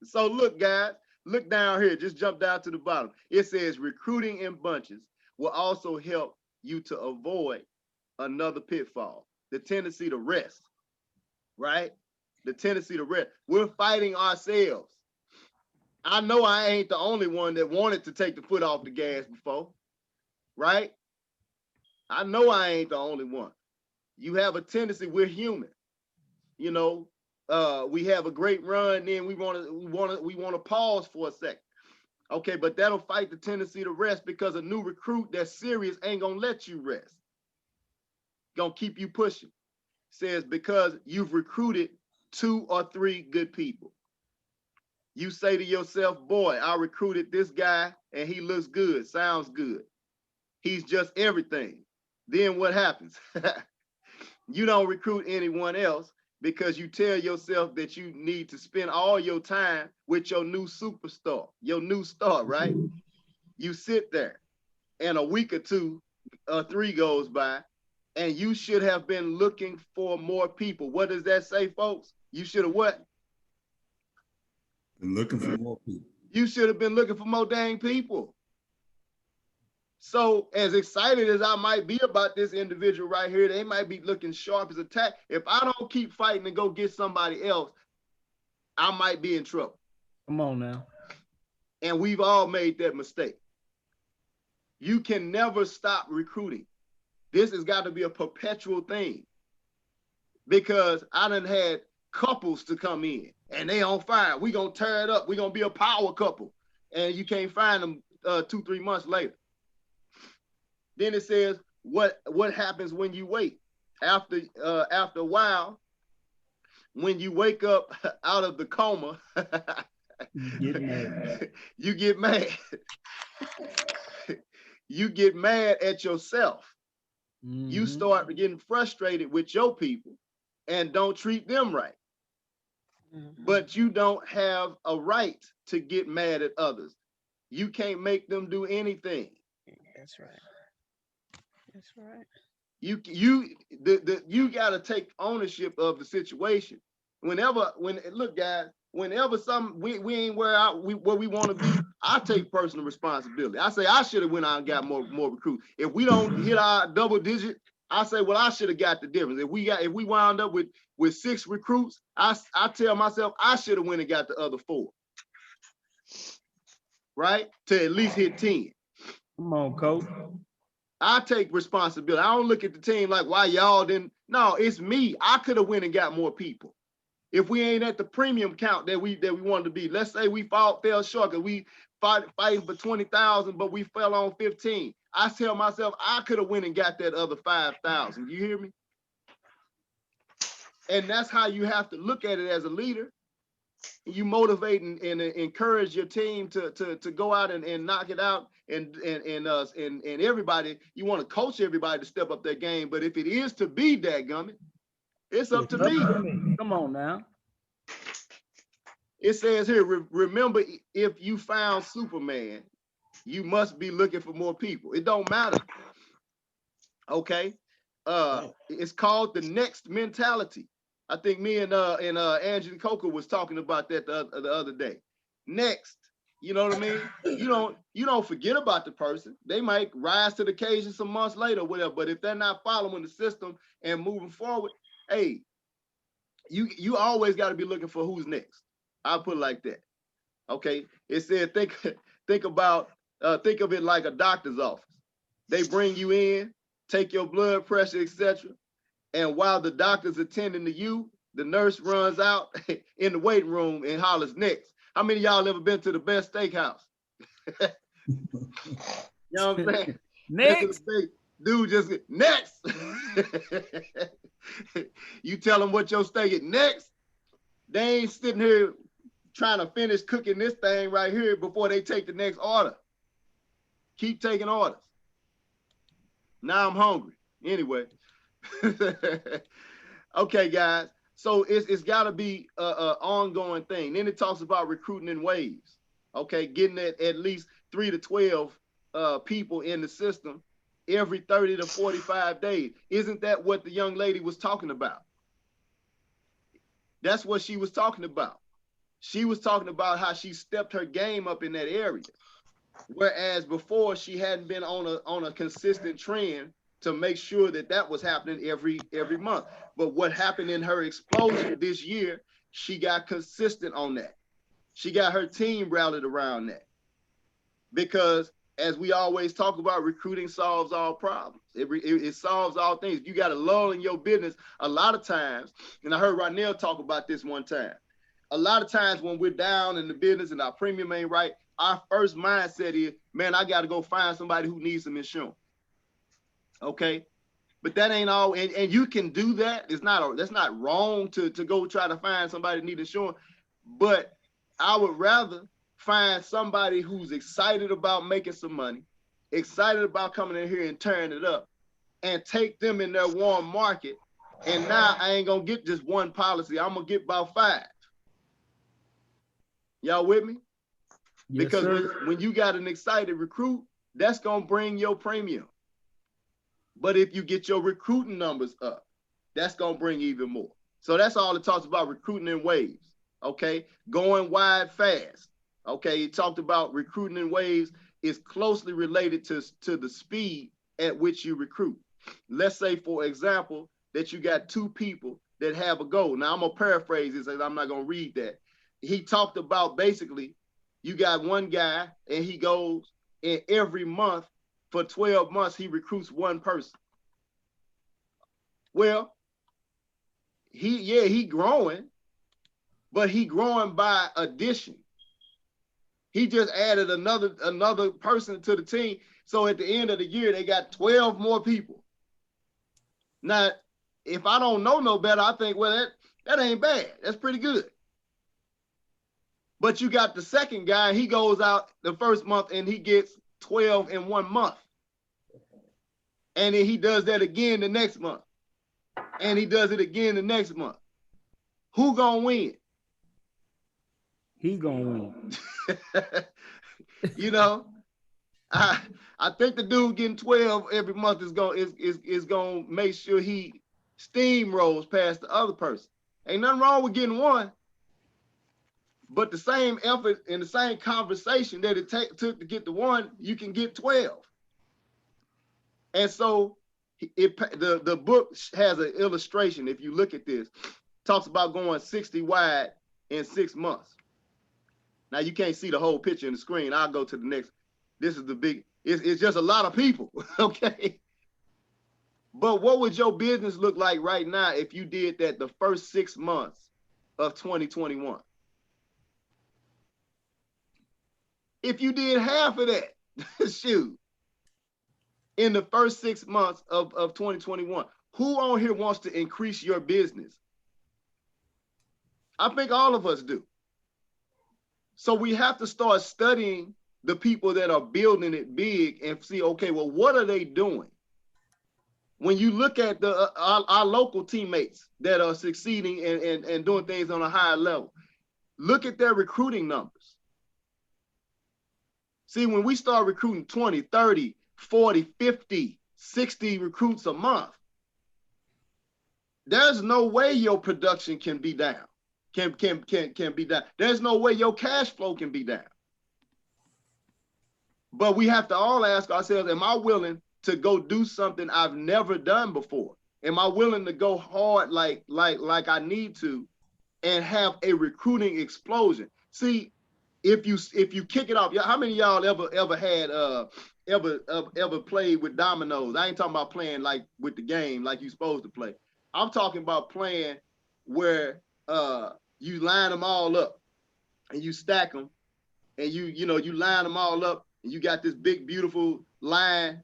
So look, guys, look down here. Just jump down to the bottom. It says recruiting in bunches will also help you to avoid another pitfall, the tendency to rest, right? The tendency to rest. We're fighting ourselves. I know I ain't the only one that wanted to take the foot off the gas before, right? I know I ain't the only one. You have a tendency, we're human. You know, we have a great run, then we want to pause for a second. Okay, but that'll fight the tendency to rest, because a new recruit that's serious ain't gonna let you rest. Gonna keep you pushing. Says because you've recruited 2 or 3 good people. You say to yourself, boy, I recruited this guy and he looks good, sounds good. He's just everything. Then what happens? You don't recruit anyone else because you tell yourself that you need to spend all your time with your new superstar, your new star, right? You sit there and a week or 2 or 3 goes by and you should have been looking for more people. What does that say, folks? You should have what? Been looking for more people. You should have been looking for more dang people. So as excited as I might be about this individual right here, they might be looking sharp as a tack. If I don't keep fighting and go get somebody else, I might be in trouble. Come on now. And we've all made that mistake. You can never stop recruiting. This has got to be a perpetual thing, because I done had couples to come in and they on fire. We gonna tear it up. We gonna be a power couple. And you can't find them 2-3 months later. Then it says, what happens when you wait? After a while, when you wake up out of the coma, You get mad. you get mad. You get mad at yourself. Mm-hmm. You start getting frustrated with your people and don't treat them right. Mhm. But you don't have a right to get mad at others. You can't make them do anything. That's right. That's right. You got to take ownership of the situation. Look, guys, whenever we ain't where we want to be, I take personal responsibility. I say I should have went out and got more recruits. If we don't hit our double digit, I say, well, I should have got the difference. If we wound up with 6 recruits, I tell myself I should have went and got the other 4. Right? To at least hit 10. Come on, coach. I take responsibility. I don't look at the team like, why y'all didn't. No, it's me. I could have went and got more people. If we ain't at the premium count that we wanted to be, let's say we fell short because we fighting for 20,000, but we fell on 15. I tell myself I could have went and got that other 5,000. You hear me? And that's how you have to look at it as a leader. You motivate and encourage your team to go out and knock it out, and everybody, you want to coach everybody to step up their game. But if it is to be dadgummit, it's up to me. Come on now. It says here, remember, if you found Superman, you must be looking for more people. It don't matter. Okay. It's called the next mentality. I think me and Angela Coco was talking about that the other day. Next, you know what I mean? You don't forget about the person. They might rise to the occasion some months later, or whatever. But if they're not following the system and moving forward, hey, you always got to be looking for who's next. I'll put it like that. Okay. It said think of it like a doctor's office. They bring you in, take your blood pressure, etc. And while the doctor's attending to you, the nurse runs out in the waiting room and hollers next. How many of y'all ever been to the best steakhouse? You know what I'm saying? Next. Dude, just next. You tell them what your steak is next. They ain't sitting here trying to finish cooking this thing right here before they take the next order. Keep taking orders. Now I'm hungry. Anyway. Okay, guys. So it's got to be an ongoing thing. Then it talks about recruiting in waves. Okay, getting at least 3 to 12 people in the system every 30 to 45 days. Isn't that what the young lady was talking about? That's what she was talking about. She was talking about how she stepped her game up in that area, whereas before she hadn't been on a consistent trend to make sure that was happening every month. But what happened in her explosion this year, she got consistent on that. She got her team rallied around that. Because as we always talk about, recruiting solves all problems. It solves all things. You got a lull in your business a lot of times, and I heard Ronell talk about this one time. A lot of times when we're down in the business and our premium ain't right, our first mindset is, man, I got to go find somebody who needs some insurance. Okay. But that ain't all, and you can do that. That's not wrong to go try to find somebody that need insurance. But I would rather find somebody who's excited about making some money, excited about coming in here and tearing it up, and take them in their warm market. And now I ain't gonna get just one policy. I'm gonna get about 5. Y'all with me? Yes, Because sir. when you got an excited recruit, that's gonna bring your premium. But if you get your recruiting numbers up, that's gonna bring even more. So that's all it talks about, recruiting in waves. Okay, going wide fast. Okay, it talked about recruiting in waves is closely related to the speed at which you recruit. Let's say, for example, that you got 2 people that have a goal. Now I'm gonna paraphrase this, and I'm not gonna read that. He talked about basically, you got one guy and he goes, and every month for 12 months, he recruits 1 person. Well, he growing, but he growing by addition. He just added another person to the team. So at the end of the year, they got 12 more people. Now, if I don't know no better, I think, well, that ain't bad. That's pretty good. But you got the second guy, he goes out the first month and he gets 12 in 1 month. And then he does that again the next month. And he does it again the next month. Who gonna win? He gonna win. You know, I think the dude getting 12 every month is gonna make sure he steamrolls past the other person. Ain't nothing wrong with getting 1, but the same effort and the same conversation that it took to get the 1, you can get 12. And so the book has an illustration. If you look at this, talks about going 60 wide in 6 months. Now you can't see the whole picture in the screen. I'll go to the next. This is the big, it's just a lot of people, okay? But what would your business look like right now if you did that the first 6 months of 2021? If you did half of that, shoot, in the first 6 months of 2021, who on here wants to increase your business? I think all of us do. So we have to start studying the people that are building it big and see, okay, well, what are they doing? When you look at our local teammates that are succeeding and doing things on a higher level, look at their recruiting numbers. See, when we start recruiting 20, 30, 40, 50, 60 recruits a month, there's no way your production can be down, can be down. There's no way your cash flow can be down. But we have to all ask ourselves, am I willing to go do something I've never done before? Am I willing to go hard like I need to and have a recruiting explosion? See, if you kick it off, how many of y'all ever had ever played with dominoes? I ain't talking about playing like with the game like you're supposed to play. I'm talking about playing where you line them all up and you stack them and you line them all up and you got this big beautiful line,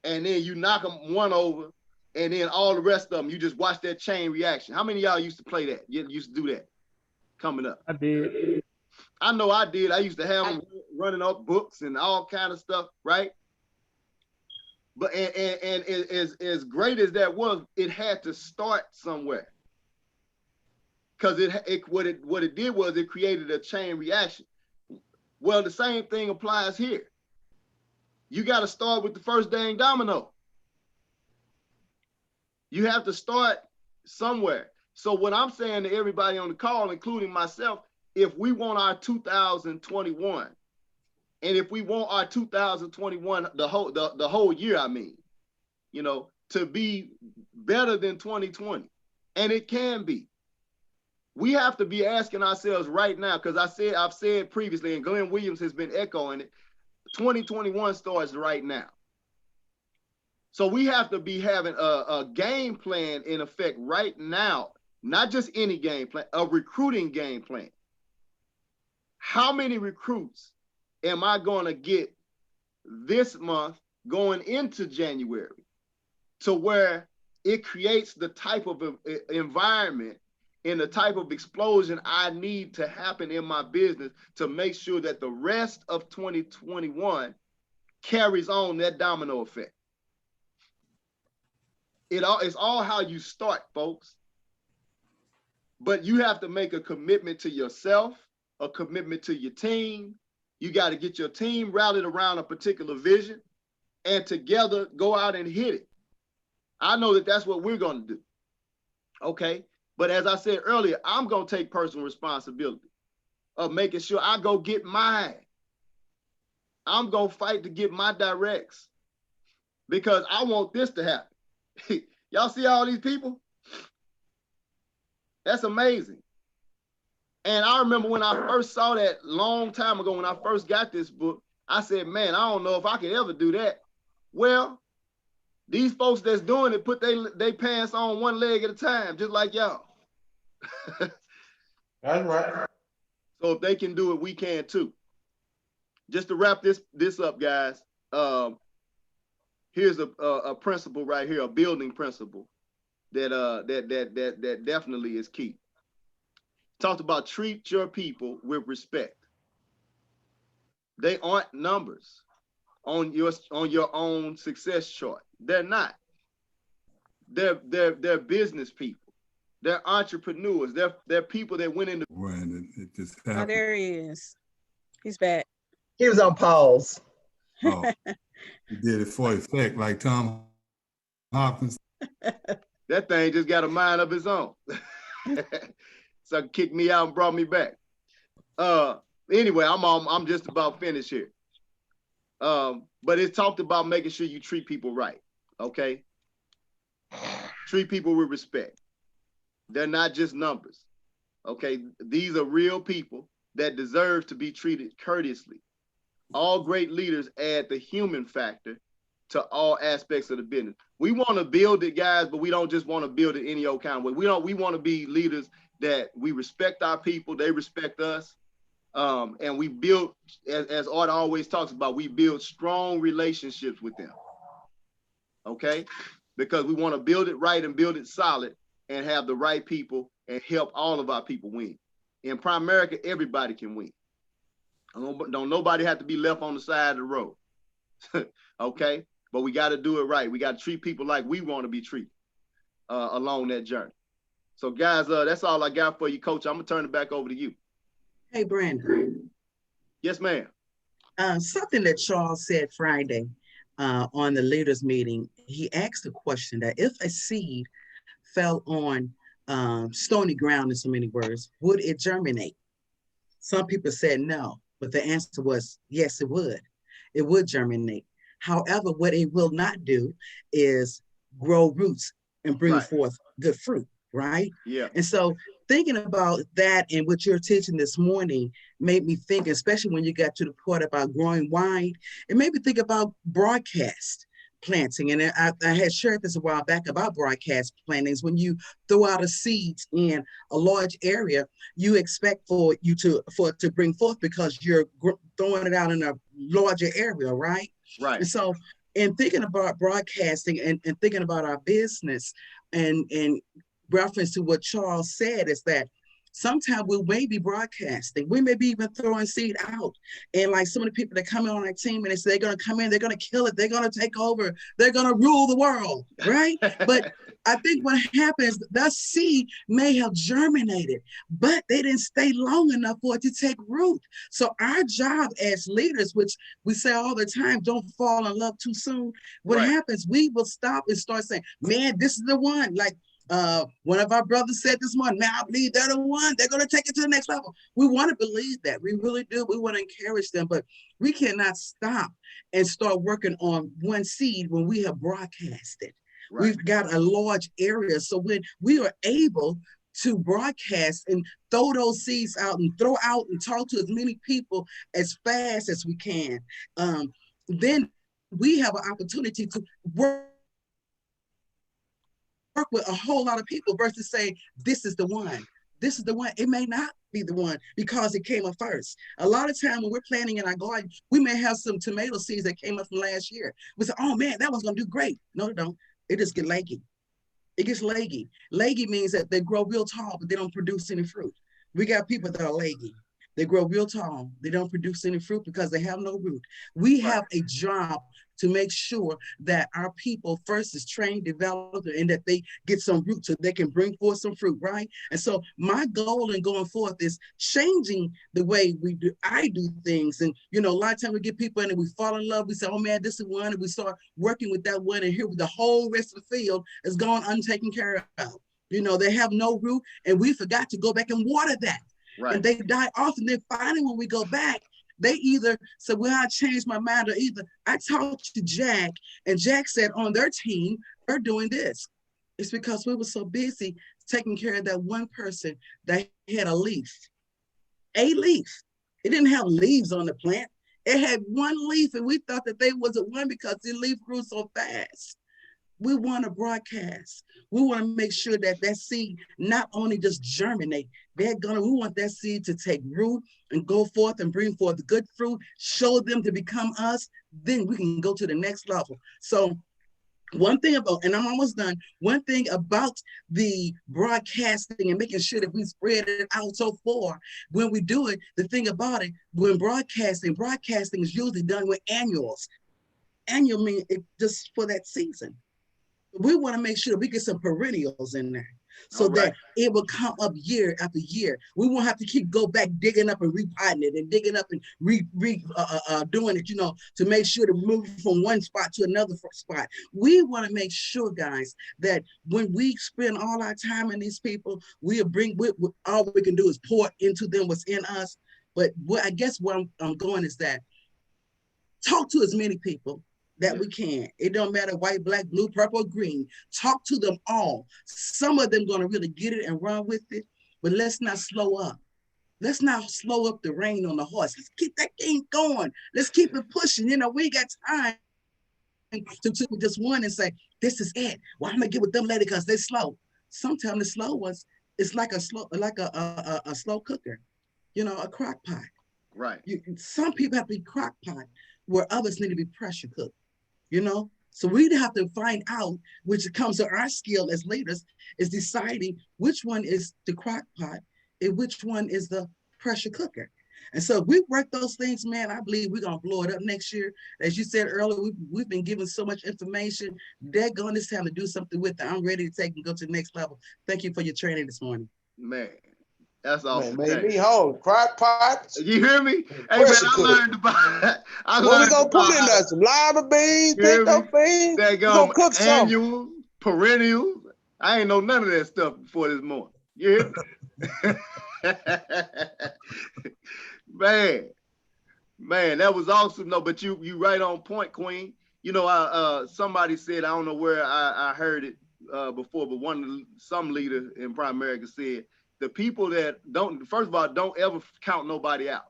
and then you knock them one over, and then all the rest of them you just watch that chain reaction. How many of y'all used to play that? You used to do that coming up? I did. I know I did. I used to have them running up books and all kind of stuff, right? But and as great as that was, it had to start somewhere. Because what it did was it created a chain reaction. Well, the same thing applies here. You got to start with the first dang domino. You have to start somewhere. So what I'm saying to everybody on the call, including myself, if we want our 2021, and if we want our 2021, the whole year, I mean, to be better than 2020, and it can be, we have to be asking ourselves right now, because I've said previously, and Glenn Williams has been echoing it, 2021 starts right now. So we have to be having a game plan in effect right now, not just any game plan, a recruiting game plan. How many recruits am I going to get this month going into January? to where it creates the type of environment and the type of explosion I need to happen in my business to make sure that the rest of 2021 carries on that domino effect. It's all how you start, folks. But you have to make a commitment to yourself, a commitment to your team. You got to get your team rallied around a particular vision and together go out and hit it. I know that that's what we're going to do. Okay. But as I said earlier, I'm going to take personal responsibility of making sure I go get mine. I'm going to fight to get my directs because I want this to happen. Y'all see all these people? That's amazing. And I remember when I first saw that long time ago, when I first got this book, I said, man, I don't know if I could ever do that. Well, these folks that's doing it put they pants on one leg at a time, just like y'all. That's right. So if they can do it, we can too. Just to wrap this up, guys, here's a principle right here, a building principle that definitely is key. Talked about treat your people with respect. They aren't numbers on your own success chart. They're not. They're business people. They're entrepreneurs. They're people that went into. Brandon, it just Oh, happened. there he is. He's back. He was on pause. Oh, he did it for effect, like Tom Hopkins. That thing just got a mind of its own. So kicked me out and brought me back. Anyway, I'm just about finished here. But it talked about making sure you treat people right. Okay. Treat people with respect. They're not just numbers. Okay. These are real people that deserve to be treated courteously. All great leaders add the human factor to all aspects of the business. We want to build it, guys, but we don't just want to build it any old kind of way. We want to be leaders that we respect our people, they respect us. And we build, as Art always talks about, we build strong relationships with them. Okay? Because we want to build it right and build it solid and have the right people and help all of our people win. In Primerica, everybody can win. Don't nobody have to be left on the side of the road. Okay? But we got to do it right. We got to treat people like we want to be treated along that journey. So guys, that's all I got for you, Coach. I'm gonna turn it back over to you. Hey, Brandon. Yes, ma'am. Something that Charles said Friday on the leaders meeting, he asked a question that if a seed fell on stony ground, in so many words, would it germinate? Some people said no, but the answer was yes, it would. It would germinate. However, what it will not do is grow roots and bring forth good fruit, right? Yeah. And so thinking about that and what you're teaching this morning made me think, especially when you got to the part about growing wine, it made me think about broadcast planting. And I had shared this a while back about broadcast plantings. When you throw out a seed in a large area, you expect for it to bring forth because you're throwing it out in a larger area, right? Right. And so in thinking about broadcasting and thinking about our business and reference to what Charles said is that sometimes we may be broadcasting. We may be even throwing seed out. And like some of the people that come in on our team and they say they're going to come in, they're going to kill it, they're going to take over, they're going to rule the world, right? But I think what happens, that seed may have germinated, but they didn't stay long enough for it to take root. So our job as leaders, which we say all the time, don't fall in love too soon. What happens, we will stop and start saying, man, this is the one. Like, one of our brothers said this morning, man, I believe they're the one, they're going to take it to the next level. We want to believe that. We really do. We want to encourage them, but we cannot stop and start working on one seed when we have broadcasted. Right. We've got a large area. So when we are able to broadcast and throw those seeds out and throw out and talk to as many people as fast as we can, then we have an opportunity to work with a whole lot of people versus saying, this is the one. This is the one. It may not be the one because it came up first. A lot of time when we're planting in our garden, we may have some tomato seeds that came up from last year. We say, oh man, that one's going to do great. No, it don't. it just get leggy. It gets leggy. Leggy means that they grow real tall, but they don't produce any fruit. We got people that are leggy. They grow real tall. They don't produce any fruit because they have no root. We have a job to make sure that our people first is trained, developed, and that they get some root so they can bring forth some fruit, right? And so my goal in going forth is changing the way I do things. And, you know, a lot of times we get people in and we fall in love. We say, oh man, this is one. And we start working with that one. And here the whole rest of the field is gone untaken care of. You know, they have no root and we forgot to go back and water that. Right. And they die off. And then finally, when we go back, they either said, well, I changed my mind, or either I talked to Jack and Jack said on their team, they're doing this. It's because we were so busy taking care of that one person that had a leaf. A leaf. It didn't have leaves on the plant. It had one leaf and we thought that they wasn't one because the leaf grew so fast. We want to broadcast. We want to make sure that that seed not only just germinate, we want that seed to take root and go forth and bring forth the good fruit, show them to become us, then we can go to the next level. So one thing about, and I'm almost done, one thing about the broadcasting and making sure that we spread it out so far, when we do it, the thing about it, when broadcasting is usually done with annuals. Annual means it just for that season. We want to make sure we get some perennials in there so that it will come up year after year. We won't have to go back digging up and repotting it and digging up and doing it, you know, to make sure to move from one spot to another spot. We want to make sure, guys, that when we spend all our time in these people, all we can do is pour into them what's in us. But I guess where I'm going is that talk to as many people that we can. It don't matter white, black, blue, purple, green. Talk to them all. Some of them gonna really get it and run with it, but let's not slow up. Let's not slow up the rein on the horse. Let's keep that thing going. Let's keep it pushing. You know, we ain't got time to just one and say, this is it. Well, I'm gonna get with them later because they're slow. Sometimes the slow ones, it's like a slow cooker, you know, a crock pot. Right. Some people have to be crock pot where others need to be pressure cooked. You know, so we have to find out, which comes to our skill as leaders, is deciding which one is the crock pot and which one is the pressure cooker. And so if we work those things, man, I believe we're going to blow it up next year. As you said earlier, we've been given so much information. They're going to have to do something with it. I'm ready to take and go to the next level. Thank you for your training this morning. Man. That's awesome. Man, made me home. Crock pots. You hear me? Hey, man, I learned about it. What we gonna put in there? Some lima beans, pinto beans? We gonna cook annual, perennial. I ain't know none of that stuff before this morning. You hear me? Man, that was awesome. No, but you right on point, Queen. You know, somebody said, I don't know where I heard it before, but some leader in Prime America said, the people that first of all, don't ever count nobody out.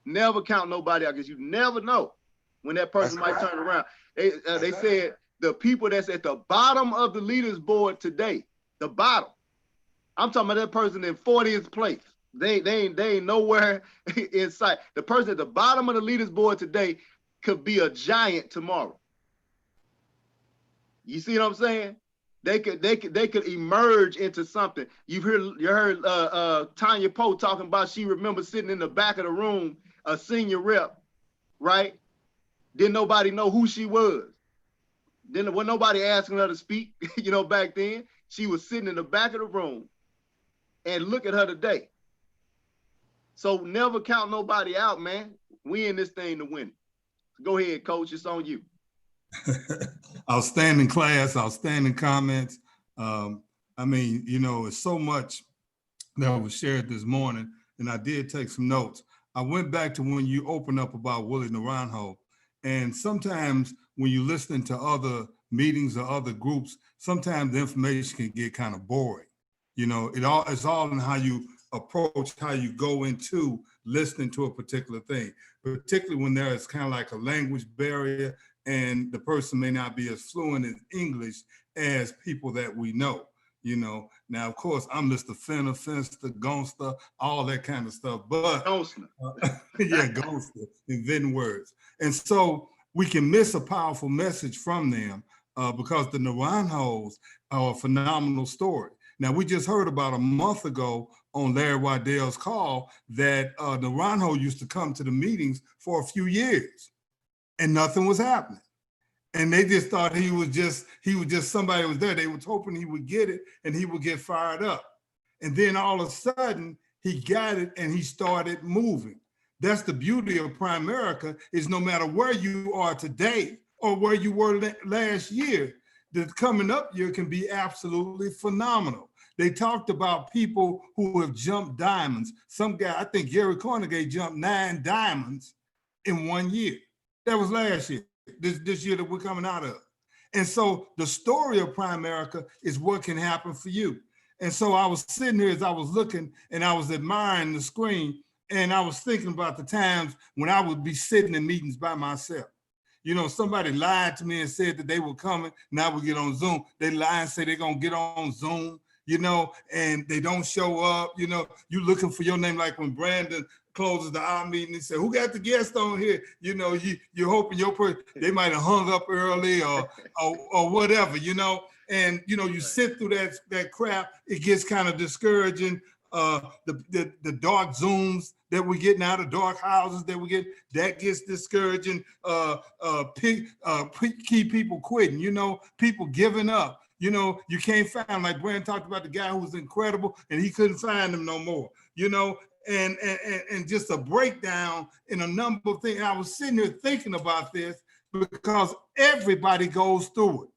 Never count nobody out because you never know when that person might turn around. They said the people that's at the bottom of the leaders board today, the bottom. I'm talking about that person in 40th place. They ain't nowhere in sight. The person at the bottom of the leaders board today could be a giant tomorrow. You see what I'm saying? They could emerge into something. You heard Tanya Poe talking about she remembers sitting in the back of the room, a senior rep, right? Didn't nobody know who she was. Wasn't nobody asking her to speak, you know, back then. She was sitting in the back of the room, and look at her today. So never count nobody out, man. We in this thing to win. Go ahead, Coach, it's on you. Outstanding class, outstanding comments. I mean, you know, it's so much that was shared this morning, and I did take some notes. I went back to when you opened up about Willie Naranjo, and sometimes when you're listening to other meetings or other groups, sometimes the information can get kind of boring. You know, it's all in how you approach, how you go into listening to a particular thing, particularly when there is kind of like a language barrier and the person may not be as fluent in English as people that we know, you know. Now, of course, I'm Mr. Finner, Finster, Gonster, all that kind of stuff, but yeah, Gonster, inventing words. And so we can miss a powerful message from them because the Naranjos are a phenomenal story. Now, we just heard about a month ago on Larry Waddell's call that Naranjo used to come to the meetings for a few years and nothing was happening. And they just thought he was just somebody was there. They was hoping he would get it and he would get fired up. And then all of a sudden he got it and he started moving. That's the beauty of Primerica, is no matter where you are today or where you were last year, the coming up year can be absolutely phenomenal. They talked about people who have jumped diamonds. Some guy, I think Gary Cornegay jumped 9 diamonds in 1 year. That was last year, this year that we're coming out of. And so the story of Primerica is what can happen for you. And so I was sitting here as I was looking and I was admiring the screen, and I was thinking about the times when I would be sitting in meetings by myself. You know, somebody lied to me and said that they were coming. Now we get on Zoom. They lie and say they're going to get on Zoom, you know, and they don't show up. You know, you looking for your name, like when Brandon closes the our meeting, he said, who got the guest on here? You know, you're hoping your person, they might have hung up early or whatever, you know. And, you know, you sit through that crap, it gets kind of discouraging. The dark Zooms that we're getting out of dark houses that we get, that gets discouraging. Keep people quitting, you know, people giving up. You know, you can't find, like Brandon talked about, the guy who was incredible and he couldn't find him no more, you know, and just a breakdown in a number of things. I was sitting here thinking about this because everybody goes through it.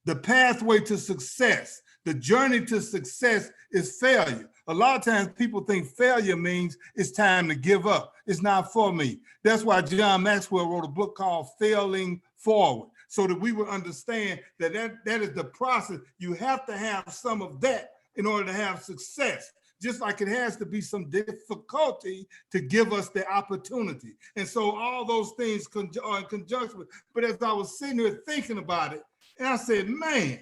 The pathway to success, the journey to success is failure. A lot of times people think failure means it's time to give up. It's not for me. That's why John Maxwell wrote a book called Failing Forward, so that we would understand that is the process. You have to have some of that in order to have success, just like it has to be some difficulty to give us the opportunity. And so all those things are in conjunction with, but as I was sitting here thinking about it, and I said, man,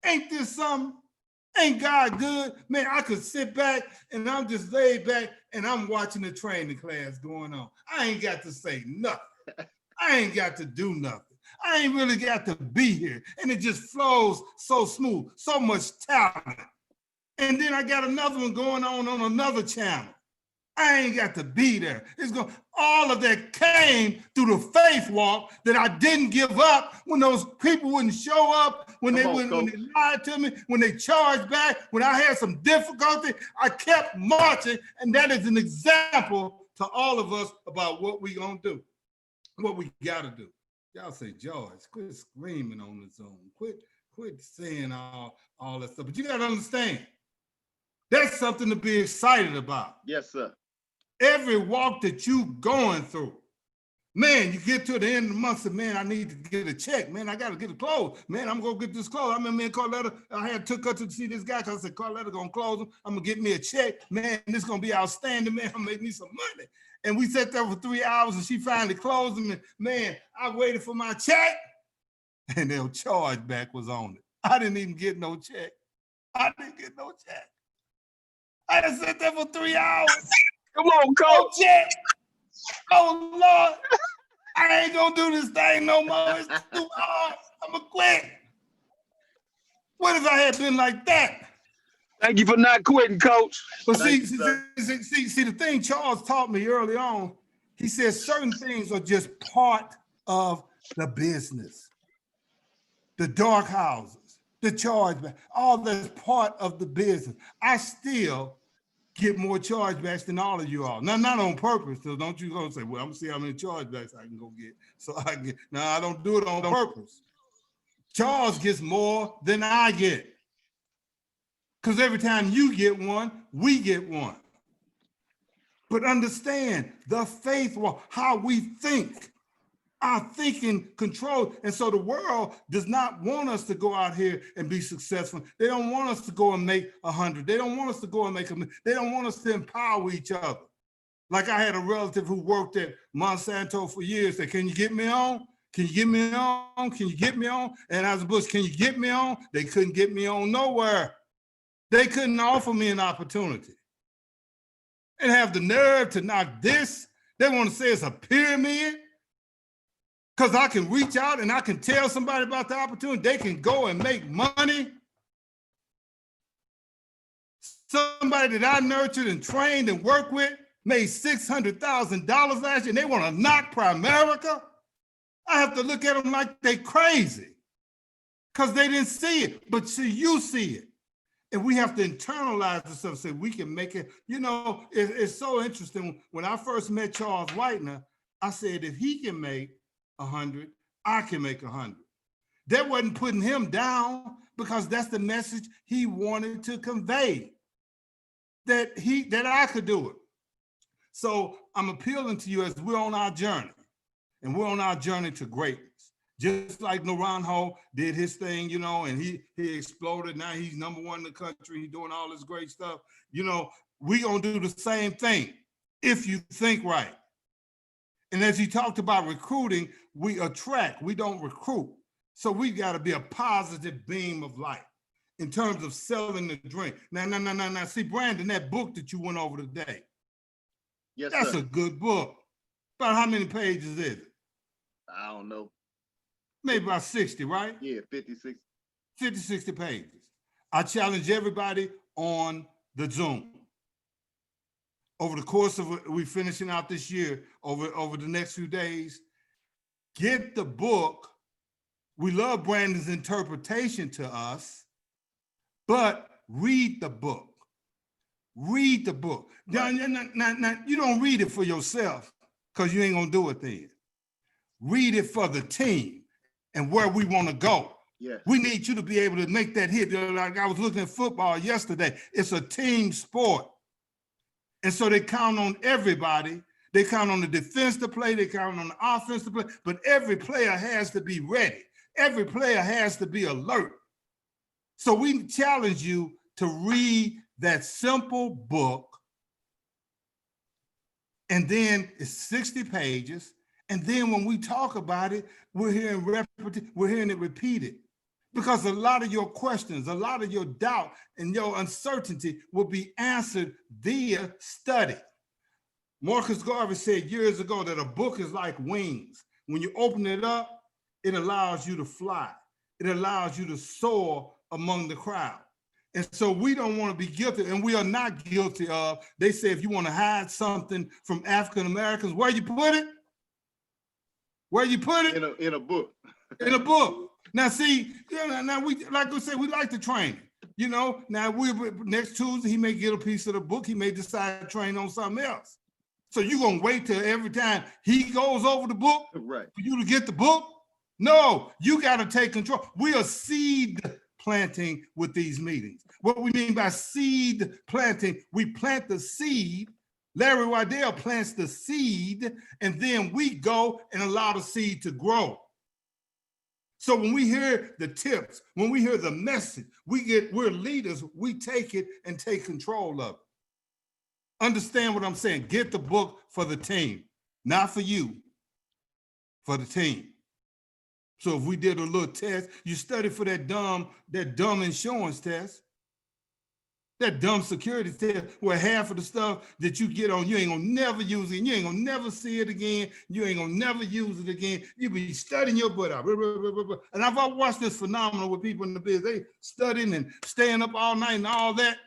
ain't this something? Ain't God good? Man, I could sit back and I'm just laid back and I'm watching the training class going on. I ain't got to say nothing. I ain't got to do nothing. I ain't really got to be here. And it just flows so smooth, so much talent. And then I got another one going on another channel. I ain't got to be there. All of that came through the faith walk, that I didn't give up when those people wouldn't show up, when they lied to me, when they charged back, when I had some difficulty. I kept marching, and that is an example to all of us about what we gonna do, what we gotta do. Y'all say, George, quit screaming on the Zoom. Quit saying all that stuff. But you gotta understand, that's something to be excited about. Yes, sir. Every walk that you going through, man, you get to the end of the month, and man, I need to get a check. Man, I got to get a clothes. Man, I'm going to get this clothes. I remember me and Carletta, I took her to see this guy because I said, Carletta going to close him. I'm going to get me a check. Man, this is going to be outstanding. Man, I'm going to make me some money. And we sat there for 3 hours, and she finally closed him. And man, I waited for my check, and their chargeback was on it. I didn't even get no check. I didn't get no check. I just sat there for 3 hours. Come on, coach. Oh, Lord. I ain't going to do this thing no more. It's too hard. I'm going to quit. What if I had been like that? Thank you for not quitting, coach. But see, the thing Charles taught me early on, he said certain things are just part of the business. The dark houses, the chargeback, all that's part of the business. I still get more chargebacks than all of you all. Now, not on purpose, so don't you go and say, well, I'm gonna see how many chargebacks I can go get. So I get, no, I don't do it on purpose. Charles gets more than I get. Because every time you get one, we get one. But understand the faith walk, how we think. Our thinking control. And so the world does not want us to go out here and be successful. They don't want us to go and make 100. They don't want us to go and make them. They don't want us to empower each other. Like I had a relative who worked at Monsanto for years. Said, can you get me on? Can you get me on? Can you get me on? And I was Bush, can you get me on? They couldn't get me on nowhere. They couldn't offer me an opportunity. And have the nerve to knock this. They want to say it's a pyramid. Because I can reach out and I can tell somebody about the opportunity. They can go and make money. Somebody that I nurtured and trained and worked with made $600,000 last year, and they want to knock Primerica. I have to look at them like they crazy because they didn't see it, but see, you see it. And we have to internalize the stuff, so we can make it. You know, it's so interesting. When I first met Charles Whitener, I said, if he can make 100, I can make 100. That wasn't putting him down, because that's the message he wanted to convey, that I could do it. So I'm appealing to you as we're on our journey, and we're on our journey to greatness. Just like Naranjo did his thing, you know, and he exploded. Now he's #1 in the country. He's doing all this great stuff. You know, we gonna do the same thing if you think right. And as he talked about recruiting, we attract, we don't recruit. So we gotta be a positive beam of light in terms of selling the dream. Now, see, Brandon, that book that you went over today, yes, that's sir. a good book. About how many pages is it? I don't know. Maybe about 60, right? Yeah, 50, 60 pages. I challenge everybody on the Zoom. Over the course of we finishing out this year, over the next few days, get the book. We love Brandon's interpretation to us, but read the book. Read the book. Right. Now, you don't read it for yourself, because you ain't gonna do it then. Read it for the team and where we want to go. Yes. We need you to be able to make that hit. Like I was looking at football yesterday. It's a team sport. And so they count on everybody. They count on the defense to play. They count on the offense to play. But every player has to be ready. Every player has to be alert. So we challenge you to read that simple book. And then it's 60 pages. And then when we talk about it, we're hearing it repeated. Because a lot of your questions, a lot of your doubt and your uncertainty will be answered via study. Marcus Garvey said years ago that a book is like wings. When you open it up, it allows you to fly. It allows you to soar among the crowd. And so we don't want to be guilty, and we are not guilty of, they say if you want to hide something from African Americans, where you put it? Where you put it? In a book. In a book. Now, see, now we, like we said, we like to train. You know, now next Tuesday, he may get a piece of the book. He may decide to train on something else. So you're going to wait till every time he goes over the book right. for you to get the book? No, you got to take control. We are seed planting with these meetings. What we mean by seed planting, we plant the seed. Larry Waddell plants the seed, and then we go and allow the seed to grow. So when we hear the tips, when we hear the message, we're leaders, we take it and take control of it. Understand what I'm saying? Get the book for the team, not for you, for the team. So if we did a little test, you study for that dumb insurance test, that dumb security test, where half of the stuff that you get on, you ain't gonna never use it, you ain't gonna never see it again, you ain't gonna never use it again. You be studying your butt out. And I've watched this phenomenon with people in the business. They studying and staying up all night and all that.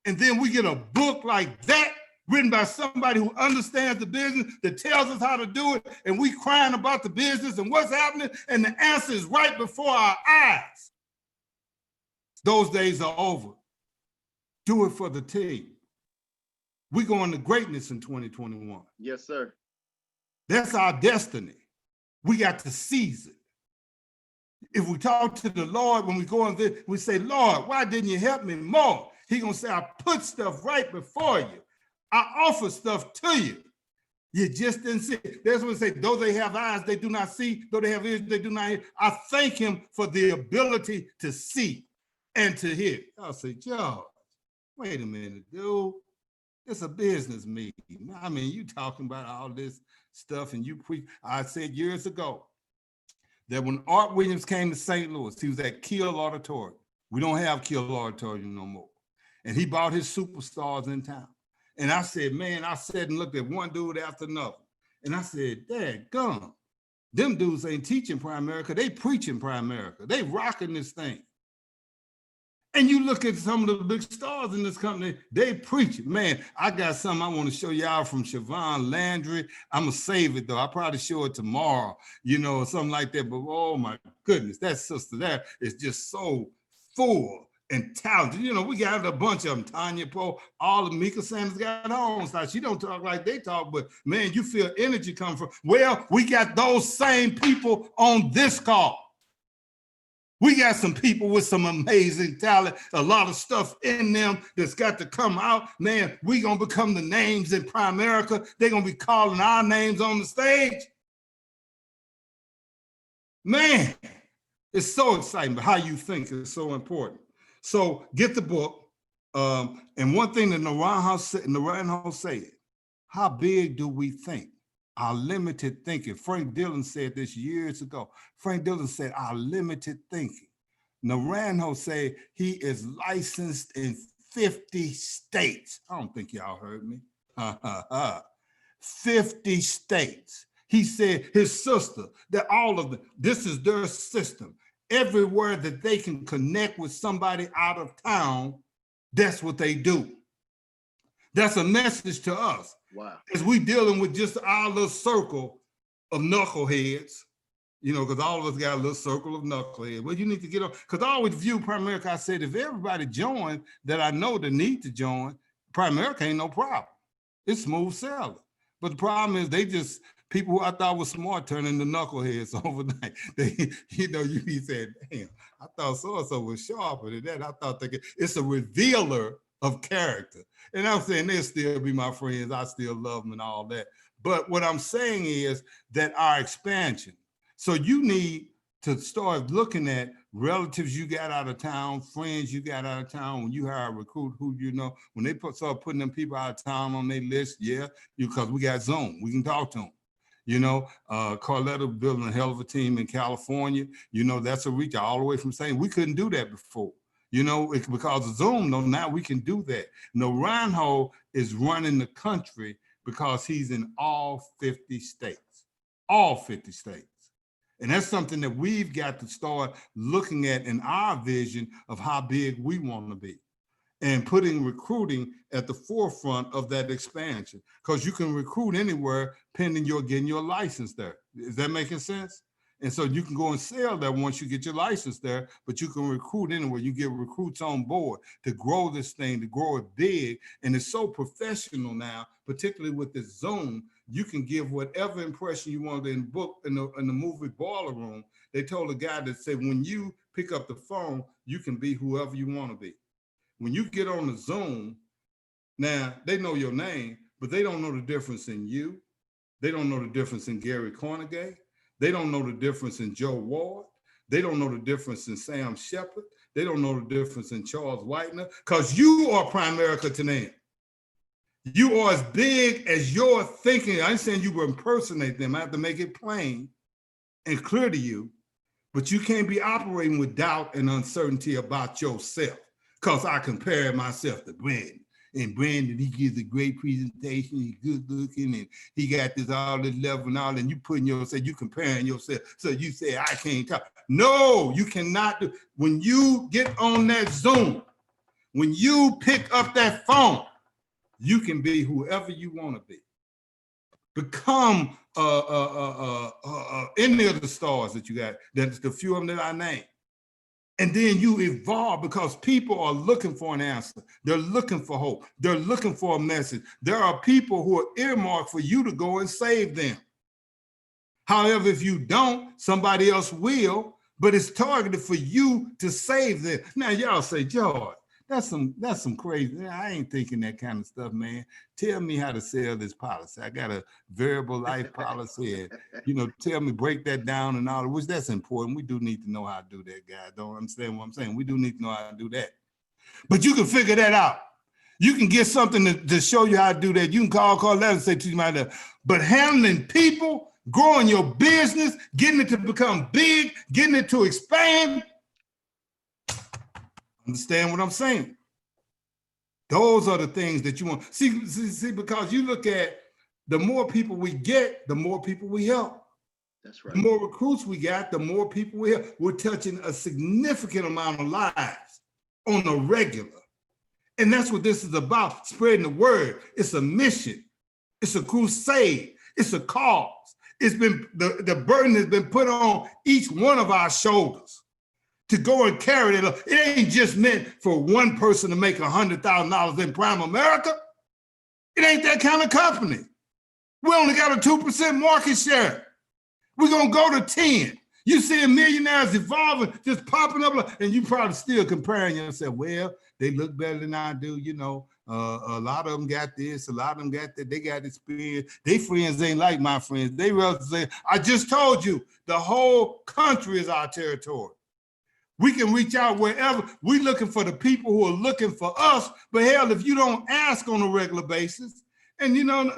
And then we get a book like that written by somebody who understands the business, that tells us how to do it, and we crying about the business and what's happening, and the answer is right before our eyes. Those days are over. Do it for the team. We're going to greatness in 2021. Yes, sir. That's our destiny. We got to seize it. If we talk to the Lord, when we go in there, we say, Lord, why didn't you help me more? He's going to say, I put stuff right before you. I offer stuff to you. You just didn't see it. That's what we say, though they have eyes, they do not see. Though they have ears, they do not hear. I thank him for the ability to see and to hear. I'll say, George, wait a minute, dude. It's a business meeting. I mean, you talking about all this stuff and you preach. I said years ago that when Art Williams came to St. Louis, he was at Kiel Auditorium. We don't have Kiel Auditorium no more. And he brought his superstars in town. And I said, man, I sat and looked at one dude after another. And I said, dadgum, Them dudes ain't teaching Primerica, they preaching Primerica. They rocking this thing. And you look at some of the big stars in this company, they preach it. Man, I got something I want to show y'all from Siobhan Landry. I'm going to save it, though. I'll probably show it tomorrow, you know, or something like that. But, oh, my goodness, that sister there is just so full and talented. You know, we got a bunch of them. Tanya Poe, all of Mika Sanders got her own style. She don't talk like they talk, but, man, you feel energy come from. Well, we got those same people on this call. We got some people with some amazing talent, a lot of stuff in them that's got to come out. Man, we gonna become the names in Primerica. They're gonna be calling our names on the stage. Man, it's so exciting, but how you think is so important. So get the book. And one thing that Naranjo said, how big do we think? Our limited thinking. Frank Dillon said this years ago. Frank Dillon said, our limited thinking. Naranjo said he is licensed in 50 states. I don't think y'all heard me. 50 states. He said his sister, that all of them, this is their system. Everywhere that they can connect with somebody out of town, that's what they do. That's a message to us. Wow. As we dealing with just our little circle of knuckleheads, you know, because all of us got a little circle of knuckleheads. Well, you need to get on, because I always view Primerica, I said, if everybody joined that I know that need to join, Primerica ain't no problem. It's smooth sailing. But the problem is they just, people who I thought was smart turn into knuckleheads overnight. They, you know, you said, damn, I thought so-and-so was sharper than that. I thought it's a revealer of character. And I'm saying they'll still be my friends. I still love them and all that. But what I'm saying is that our expansion. So you need to start looking at relatives you got out of town, friends you got out of town. When you hire a recruit who you know, when they start putting them people out of town on their list, yeah, because we got Zoom. We can talk to them. You know, Carletta building a hell of a team in California. You know, that's a reach all the way from saying we couldn't do that before. You know, because of Zoom, though, now we can do that. Naranjo is running the country because he's in all 50 states, all 50 states. And that's something that we've got to start looking at in our vision of how big we want to be and putting recruiting at the forefront of that expansion, because you can recruit anywhere pending your getting your license there. Is that making sense? And so you can go and sell that once you get your license there, but you can recruit anywhere. You get recruits on board to grow this thing, to grow it big. And it's so professional now, particularly with this Zoom, you can give whatever impression you want. In the book, in the movie Boiler Room, they told a guy that said, when you pick up the phone, you can be whoever you want to be. When you get on the Zoom, now they know your name, but they don't know the difference in you. They don't know the difference in Gary Cornegay. They don't know the difference in Joe Ward. They don't know the difference in Sam Shepard. They don't know the difference in Charles Whitener, because you are Primerica to them. You are as big as your thinking. I ain't saying you will impersonate them. I have to make it plain and clear to you, but you can't be operating with doubt and uncertainty about yourself, because I compare myself to Brandon. And Brandon, he gives a great presentation, he's good looking, and he got this all this level and all, and you putting yourself, you comparing yourself. So you say, I can't talk. No, you cannot do. When you get on that Zoom, when you pick up that phone, you can be whoever you want to be. Become any of the stars that you got, that's the few of them that I named. And then you evolve, because people are looking for an answer. They're looking for hope. They're looking for a message. There are people who are earmarked for you to go and save them. However, if you don't, somebody else will, but it's targeted for you to save them. Now, y'all say, George, that's some crazy. I ain't thinking that kind of stuff, man. Tell me how to sell this policy. I got a variable life policy, and tell me, break that down and all, which that's important. We do need to know how to do that, guys. Don't understand what I'm saying? We do need to know how to do that. But you can figure that out. You can get something to show you how to do that. You can call that and say to you, but handling people, growing your business, getting it to become big, getting it to expand. Understand what I'm saying? Those are the things that you want. See, because you look at the more people we get, the more people we help. That's right. The more recruits we got, the more people we have. We're touching a significant amount of lives on a regular. And that's what this is about, spreading the word. It's a mission. It's a crusade. It's a cause. It's been, the burden has been put on each one of our shoulders to go and carry it. It ain't just meant for one person to make $100,000 in prime America. It ain't that kind of company. We only got a 2% market share. We're gonna go to 10. You see Millionaires evolving, just popping up, and you probably still comparing yourself. Well, they look better than I do, you know. A lot of them got this, a lot of them got that, they got experience. They friends ain't like my friends. They relatives say, I just told you, the whole country is our territory. We can reach out wherever. We're looking for the people who are looking for us, but hell, if you don't ask on a regular basis, and you know,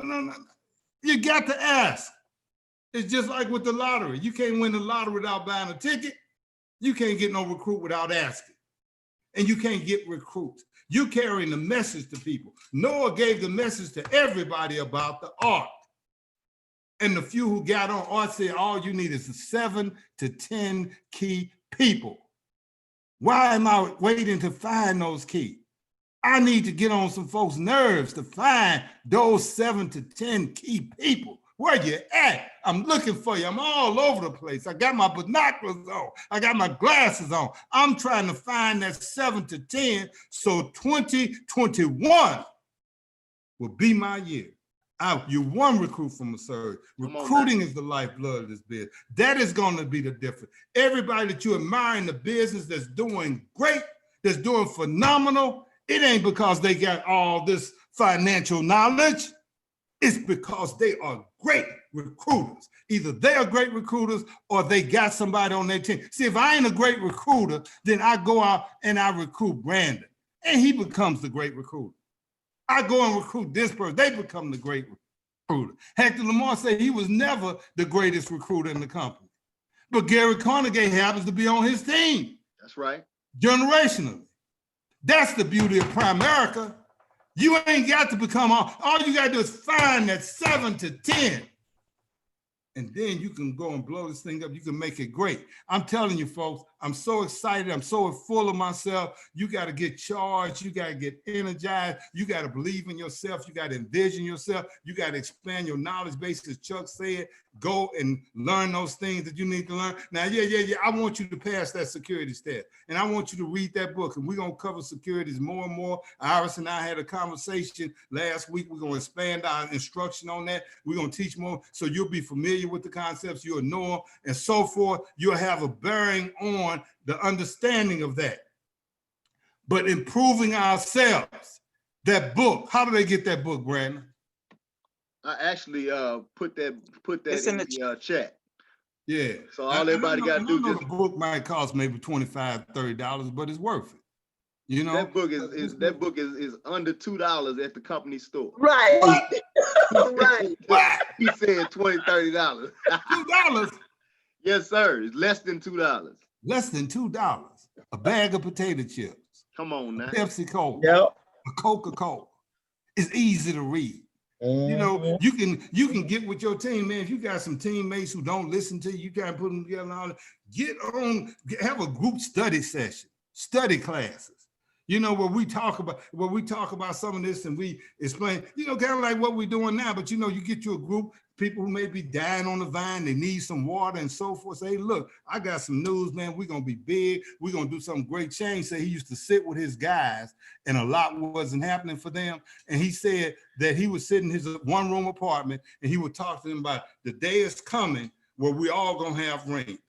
you got to ask. It's just like with the lottery. You can't win the lottery without buying a ticket. You can't get no recruit without asking. And you can't get recruits. You're carrying the message to people. Noah gave the message to everybody about the ark. And the few who got on ark said, all you need is 7 to 10 key people. Why am I waiting to find those keys? I need to get on some folks' nerves to find those 7 to 10 key people. Where you at? I'm looking for you. I'm all over the place. I got my binoculars on. I got my glasses on. I'm trying to find that 7 to 10 so 2021 will be my year. You're one recruit from a surge. Recruiting is the lifeblood of this business. That is going to be the difference. Everybody that you admire in the business that's doing great, that's doing phenomenal, it ain't because they got all this financial knowledge. It's because they are great recruiters. Either they are great recruiters or they got somebody on their team. See, if I ain't a great recruiter, then I go out and I recruit Brandon, and he becomes the great recruiter. I go and recruit this person, they become the great recruiter. Hector Lamar said he was never the greatest recruiter in the company, but Gary Carnegie happens to be on his team. That's right. Generationally. That's the beauty of Primerica. You ain't got to become all you got to do is find that 7 to 10. And then you can go and blow this thing up. You can make it great. I'm telling you, folks, I'm so excited. I'm so full of myself. You got to get charged. You got to get energized. You got to believe in yourself. You got to envision yourself. You got to expand your knowledge base, as Chuck said. Go and learn those things that you need to learn. Now, yeah. I want you to pass that securities test. And I want you to read that book. And we're going to cover securities more and more. Iris and I had a conversation last week. We're going to expand our instruction on that. We're going to teach more so you'll be familiar with the concepts. You'll know them and so forth. You'll have a bearing on the understanding of that. But improving ourselves, that book, how do they get that book, Brandon? I actually put that in the chat. Yeah. So all everybody got to do just the book might cost maybe $25, $30, but it's worth it. You know, that book is under $2 at the company store. Right. Right. He said $20, $30. $2. Yes, sir. It's less than $2. Less than $2. A bag of potato chips. Come on now. Pepsi Cola. Yep. A Coca-Cola. It's easy to read. You know, you can get with your team, man. If you got some teammates who don't listen to you, you can't put them together. Have a group study session, study classes. You know, where we talk about some of this and we explain, you know, kind of like what we're doing now. But you know, you get you a group, people who may be dying on the vine, they need some water and so forth. Say, look, I got some news, man. We're gonna be big. We're gonna do some great change. Say he used to sit with his guys, and a lot wasn't happening for them. And he said that he would sit in his one-room apartment and he would talk to them about the day is coming where we all gonna have rings.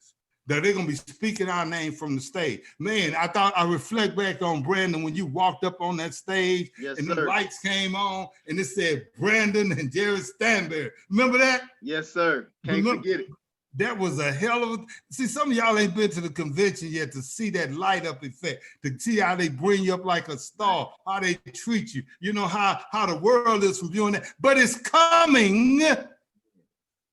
That they're gonna be speaking our name from the stage. Man, I reflect back on Brandon when you walked up on that stage, yes, and sir. the lights came on and it said Brandon and Jerry Standberry. Remember that? Yes, sir. Can't forget it. That was a hell of a, see, some of y'all ain't been to the convention yet to see that light up effect, to see how they bring you up like a star, how they treat you. You know how the world is from viewing that, but it's coming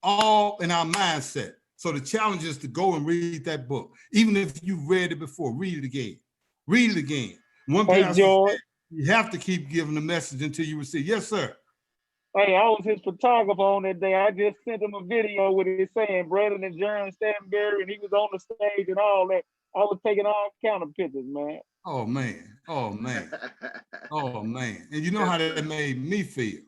all in our mindset. So the challenge is to go and read that book. Even if you've read it before, read it again. Read it again. One pastor said, you have to keep giving the message until you receive. Yes, sir. Hey, I was his photographer on that day. I just sent him a video with it saying Brandon and Jeremy Standberry, and he was on the stage and all that. I was taking all kind of pictures, man. Oh man, oh man, oh man. And you know how that made me feel.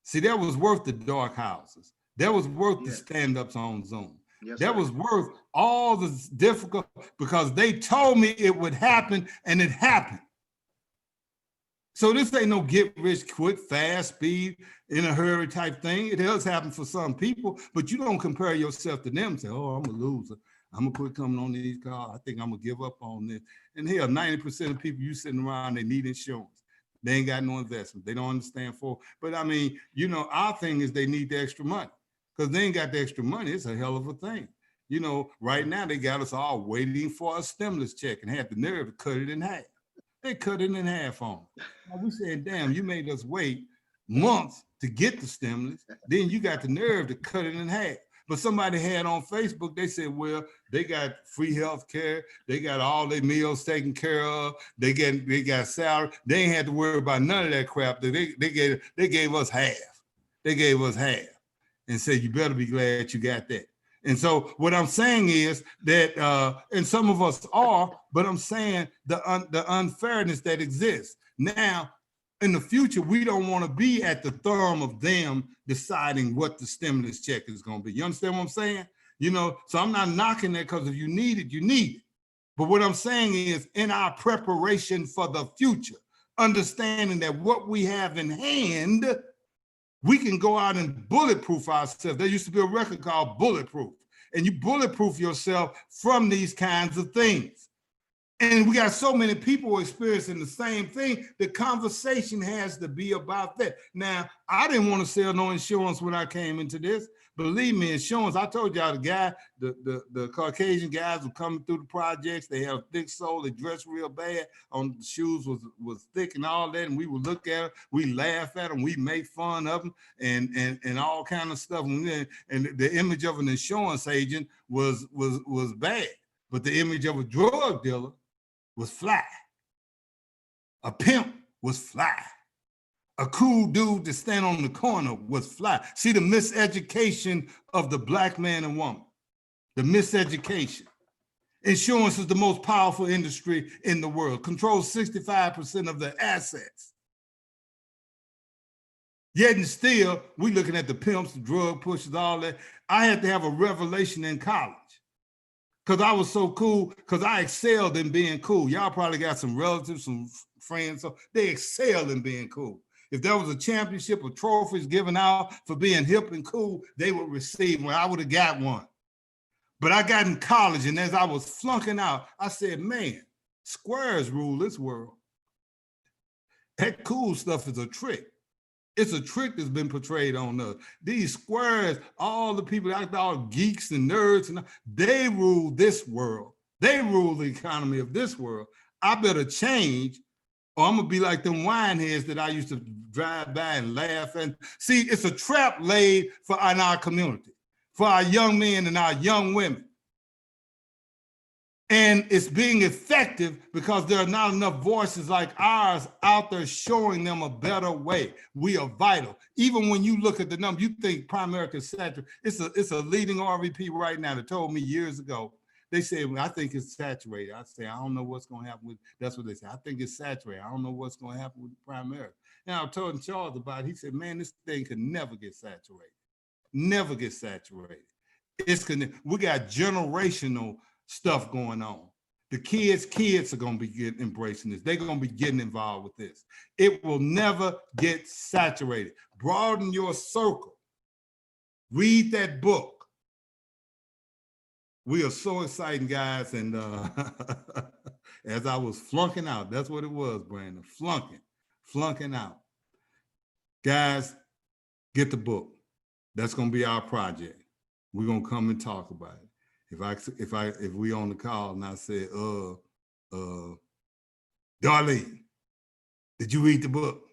See, that was worth the dark houses. That was worth the stand-ups on Zoom. That was worth all the difficult, because they told me it would happen, and it happened. So this ain't no get rich quick, fast, speed, in a hurry type thing. It does happen for some people, but you don't compare yourself to them and say, oh, I'm a loser. I'm gonna quit coming on these cars. I think I'm gonna give up on this. And hell, 90% of people you sitting around, they need insurance. They ain't got no investment. They don't understand but I mean, you know, our thing is they need the extra money, because they ain't got the extra money. It's a hell of a thing. You know, right now they got us all waiting for a stimulus check and had the nerve to cut it in half. They cut it in half on. Now we saying, damn, you made us wait months to get the stimulus. Then you got the nerve to cut it in half. But somebody had on Facebook, they said, well, they got free health care. They got all their meals taken care of. They got salary. They ain't had to worry about none of that crap. They gave us half. They gave us half and said, you better be glad you got that. And so what I'm saying is that, and some of us are, but I'm saying the unfairness that exists. Now, in the future, we don't want to be at the thumb of them deciding what the stimulus check is going to be. You understand what I'm saying? You know, so I'm not knocking that, because if you need it, you need it. But what I'm saying is, in our preparation for the future, understanding that what we have in hand, we can go out and bulletproof ourselves. There used to be a record called Bulletproof, and you bulletproof yourself from these kinds of things. And we got so many people experiencing the same thing. The conversation has to be about that. Now, I didn't want to sell no insurance when I came into this. Believe me, insurance, I told y'all the Caucasian guys were coming through the projects. They have thick sole, they dress real bad. On the shoes was thick and all that. And we would look at them, we laugh at them, we make fun of them and all kind of stuff. And the image of an insurance agent was bad, but the image of a drug dealer was fly. A pimp was fly. A cool dude to stand on the corner was fly. See the miseducation of the black man and woman, the miseducation. Insurance is the most powerful industry in the world, controls 65% of the assets. Yet and still, we looking at the pimps, the drug pushers, all that. I had to have a revelation in college, because I was so cool, because I excelled in being cool. Y'all probably got some relatives, some friends, so they excel in being cool. If there was a championship or trophies given out for being hip and cool, they would receive one. I would have got one. But I got in college, and as I was flunking out, I said, man, squares rule this world. That cool stuff is a trick. It's a trick that's been portrayed on us. These squares, all the people, all geeks and nerds, and they rule this world. They rule the economy of this world. I better change, or I'm gonna be like them wineheads that I used to drive by and laugh. And see, it's a trap laid in our community, for our young men and our young women. And it's being effective because there are not enough voices like ours out there showing them a better way. We are vital. Even when you look at the number, you think Primerica is saturated. It's a leading RVP right now that told me years ago. They said, well, I think it's saturated. I say, I don't know what's going to happen with, that's what they say. I think it's saturated. I don't know what's going to happen with Primerica. And I told Charles about it. He said, man, this thing could never get saturated. Never get saturated. We got generational stuff going on. The kids are going to be embracing this. They're going to be getting involved with this. It will never get saturated. Broaden your circle. Read that book. We are so exciting, guys. And as I was flunking out, that's what it was, Brandon, flunking out. Guys, get the book. That's going to be our project. We're going to come and talk about it. If we on the call and I said, Darlene, did you read the book?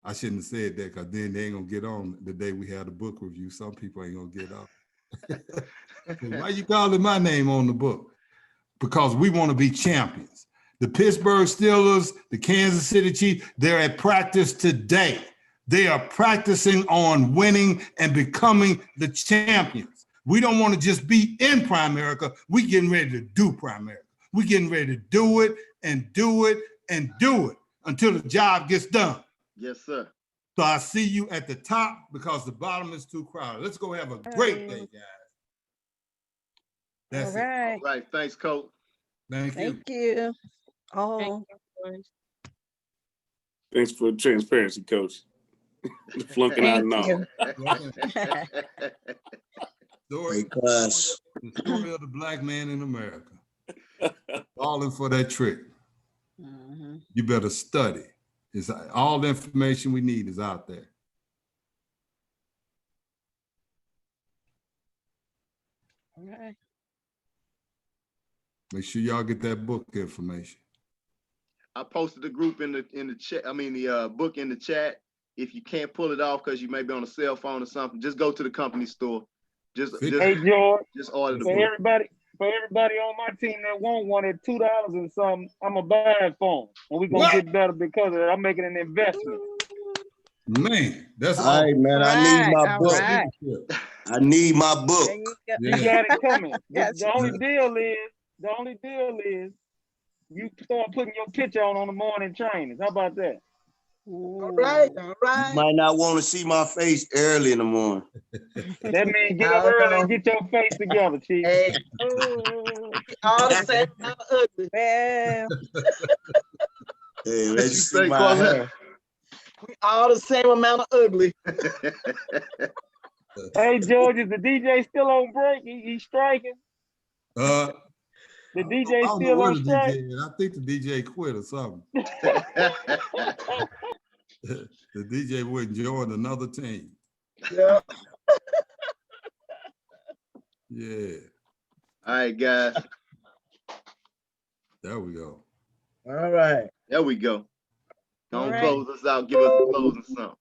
I shouldn't have said that, because then they ain't gonna get on the day we had a book review. Some people ain't gonna get on. Why you calling my name on the book? Because we want to be champions. The Pittsburgh Steelers, the Kansas City Chiefs, they're at practice today. They are practicing on winning and becoming the champions. We don't want to just be in Primerica. We getting ready to do Primerica. We getting ready to do it and do it and do it until the job gets done. Yes, sir. So I see you at the top because the bottom is too crowded. Let's go have a great day, guys. That's All right. All right. Thanks, Coach. Thank you. Thank you. Oh. Thanks for the transparency, Coach. Flunking out now. Story, the story of the black man in America. Falling for that trick. You better study. It's all the information we need is out there. All right. Make sure y'all get that book information. I posted the group in the chat. I mean the book in the chat. If you can't pull it off because you may be on a cell phone or something, just go to the company store. Hey George, just order the for book. everybody on my team that want one at $2 and something, I'm gonna buy it for them, and we're gonna get better because of it. I'm making an investment. Man, that's all right, man. I need my book. Right. I need my book. You got it coming. The only deal is you start putting your picture on the morning trainings. How about that? All right. You might not want to see my face early in the morning. That means get up early and get your face together, Chief. Hey, all the same amount of ugly. Well, Hey, let's see my hair. We all the same amount of ugly. Hey George, is the DJ still on break? He's striking. The DJ still on strike. I think the DJ quit or something. The DJ would join another team. Yeah. Yeah. All right, guys. There we go. All right. There we go. Don't close us out. Give us a closing something.